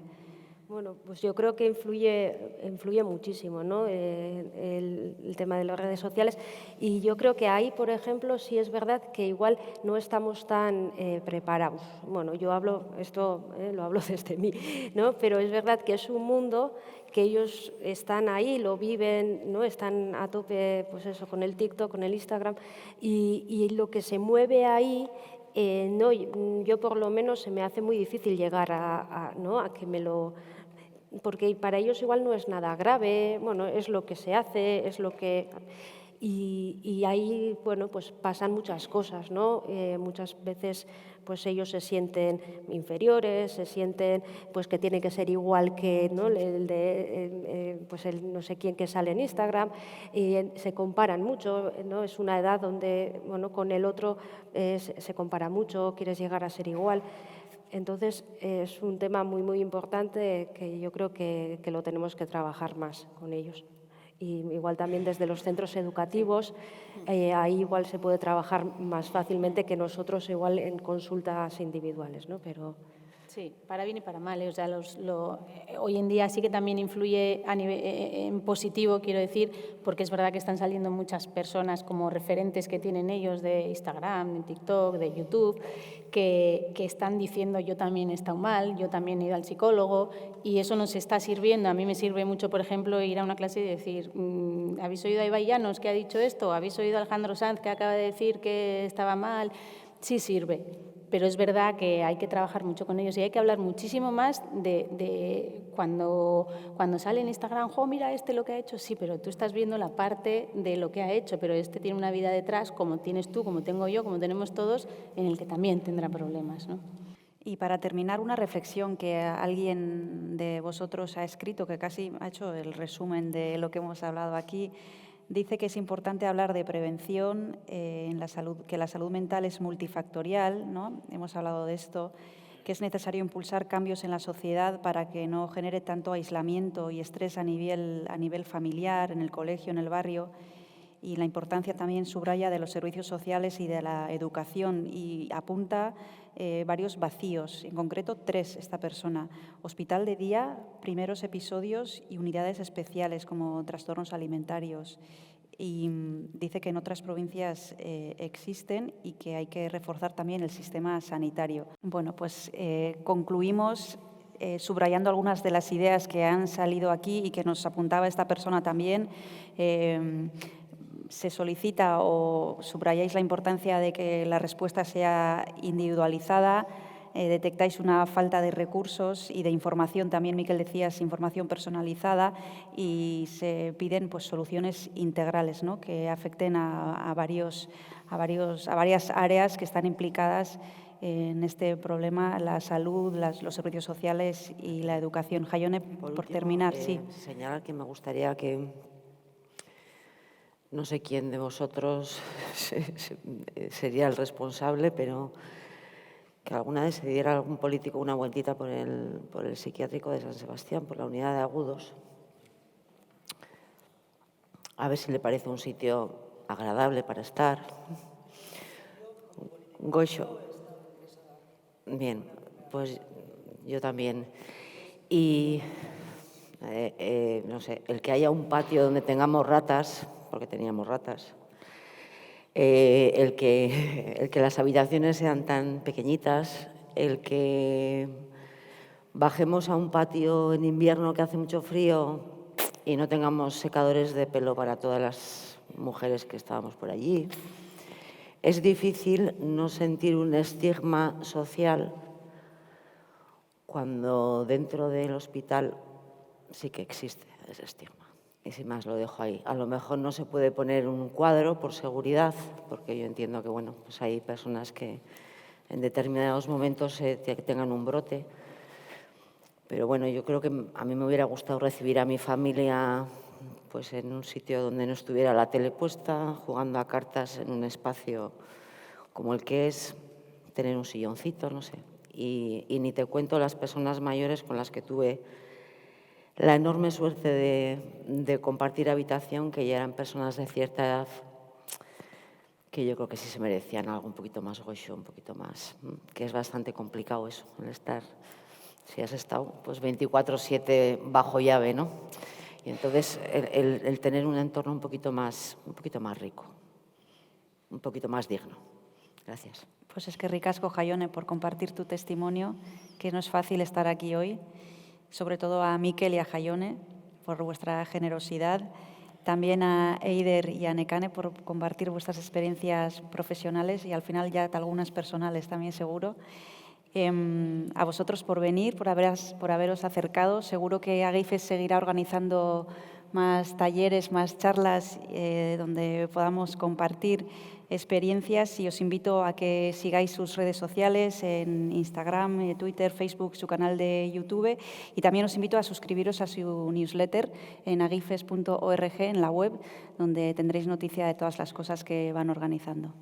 Bueno, pues yo creo que influye muchísimo, ¿no? El tema de las redes sociales. Y yo creo que ahí, por ejemplo, sí es verdad que igual no estamos tan preparados. Bueno, yo hablo, esto lo hablo desde mí, ¿no? Pero es verdad que es un mundo que ellos están ahí, lo viven, ¿no? Están a tope, pues eso, con el TikTok, con el Instagram, y lo que se mueve ahí, no, yo por lo menos se me hace muy difícil llegar a que me lo... Porque para ellos igual no es nada grave, bueno, es lo que se hace, es lo que... Y ahí, bueno, pues pasan muchas cosas, ¿no? Muchas veces pues ellos se sienten inferiores, se sienten pues que tiene que ser igual que, ¿no? Pues el no sé quién que sale en Instagram, y se comparan mucho, ¿no? Es una edad donde, bueno, con el otro se compara mucho, quieres llegar a ser igual. Entonces, es un tema muy, muy importante que yo creo que lo tenemos que trabajar más con ellos. Y igual también desde los centros educativos, ahí igual se puede trabajar más fácilmente que nosotros igual en consultas individuales, ¿no? Pero sí, para bien y para mal. O sea, hoy en día sí que también influye en positivo, quiero decir, porque es verdad que están saliendo muchas personas como referentes que tienen ellos de Instagram, de TikTok, de YouTube, que están diciendo yo también he estado mal, yo también he ido al psicólogo, y eso nos está sirviendo. A mí me sirve mucho, por ejemplo, ir a una clase y decir, ¿habéis oído a Ibai Llanos que ha dicho esto? ¿Habéis oído a Alejandro Sanz que acaba de decir que estaba mal? Sí sirve. Pero es verdad que hay que trabajar mucho con ellos y hay que hablar muchísimo más de cuando sale en Instagram, mira lo que ha hecho, sí, pero tú estás viendo la parte de lo que ha hecho, pero tiene una vida detrás, como tienes tú, como tengo yo, como tenemos todos, en el que también tendrá problemas, ¿no? Y para terminar, una reflexión que alguien de vosotros ha escrito, que casi ha hecho el resumen de lo que hemos hablado aquí. Dice que es importante hablar de prevención en la salud, que la salud mental es multifactorial, ¿no? Hemos hablado de esto, que es necesario impulsar cambios en la sociedad para que no genere tanto aislamiento y estrés a nivel familiar, en el colegio, en el barrio, y la importancia también subraya de los servicios sociales y de la educación, y apunta varios vacíos, en concreto 3 esta persona: hospital de día, primeros episodios y unidades especiales como trastornos alimentarios. Y dice que en otras provincias existen y que hay que reforzar también el sistema sanitario. Bueno, pues concluimos subrayando algunas de las ideas que han salido aquí y que nos apuntaba esta persona también. Se solicita o subrayáis la importancia de que la respuesta sea individualizada, detectáis una falta de recursos y de información, también Miquel decías, información personalizada, y se piden pues soluciones integrales, ¿no? Que afecten a varias áreas que están implicadas en este problema: la salud, los servicios sociales y la educación. Jaione, por terminar, sí. Señalar que me gustaría que no sé quién de vosotros sería el responsable, pero que alguna vez se diera algún político una vueltita por el psiquiátrico de San Sebastián, por la unidad de agudos, a ver si le parece un sitio agradable para estar. Goixo. Bien, pues yo también. Y, no sé, el que haya un patio donde tengamos ratas, porque teníamos ratas, el que las habitaciones sean tan pequeñitas, el que bajemos a un patio en invierno que hace mucho frío y no tengamos secadores de pelo para todas las mujeres que estábamos por allí. Es difícil no sentir un estigma social cuando dentro del hospital sí que existe ese estigma. Y sin más lo dejo ahí. A lo mejor no se puede poner un cuadro por seguridad, porque yo entiendo que bueno, pues hay personas que en determinados momentos tengan un brote. Pero bueno, yo creo que a mí me hubiera gustado recibir a mi familia pues en un sitio donde no estuviera la tele puesta, jugando a cartas en un espacio como el que es, tener un silloncito, no sé. Y ni te cuento las personas mayores con las que tuve la enorme suerte de compartir habitación, que ya eran personas de cierta edad que yo creo que sí se merecían algo un poquito más goixo, un poquito más, que es bastante complicado eso, el estar, si has estado, pues 24/7 bajo llave, ¿no? Y entonces el tener un entorno un poquito más rico, un poquito más digno. Gracias. Pues es que ricasco, Jaione, por compartir tu testimonio, que no es fácil estar aquí hoy. Sobre todo a Miquel y a Jaione por vuestra generosidad, también a Eider y a Nekane por compartir vuestras experiencias profesionales y al final ya algunas personales también seguro. A vosotros por venir, por haberos acercado. Seguro que Agifes seguirá organizando más talleres, más charlas donde podamos compartir experiencias, y os invito a que sigáis sus redes sociales en Instagram, Twitter, Facebook, su canal de YouTube, y también os invito a suscribiros a su newsletter en agifes.org, en la web, donde tendréis noticia de todas las cosas que van organizando.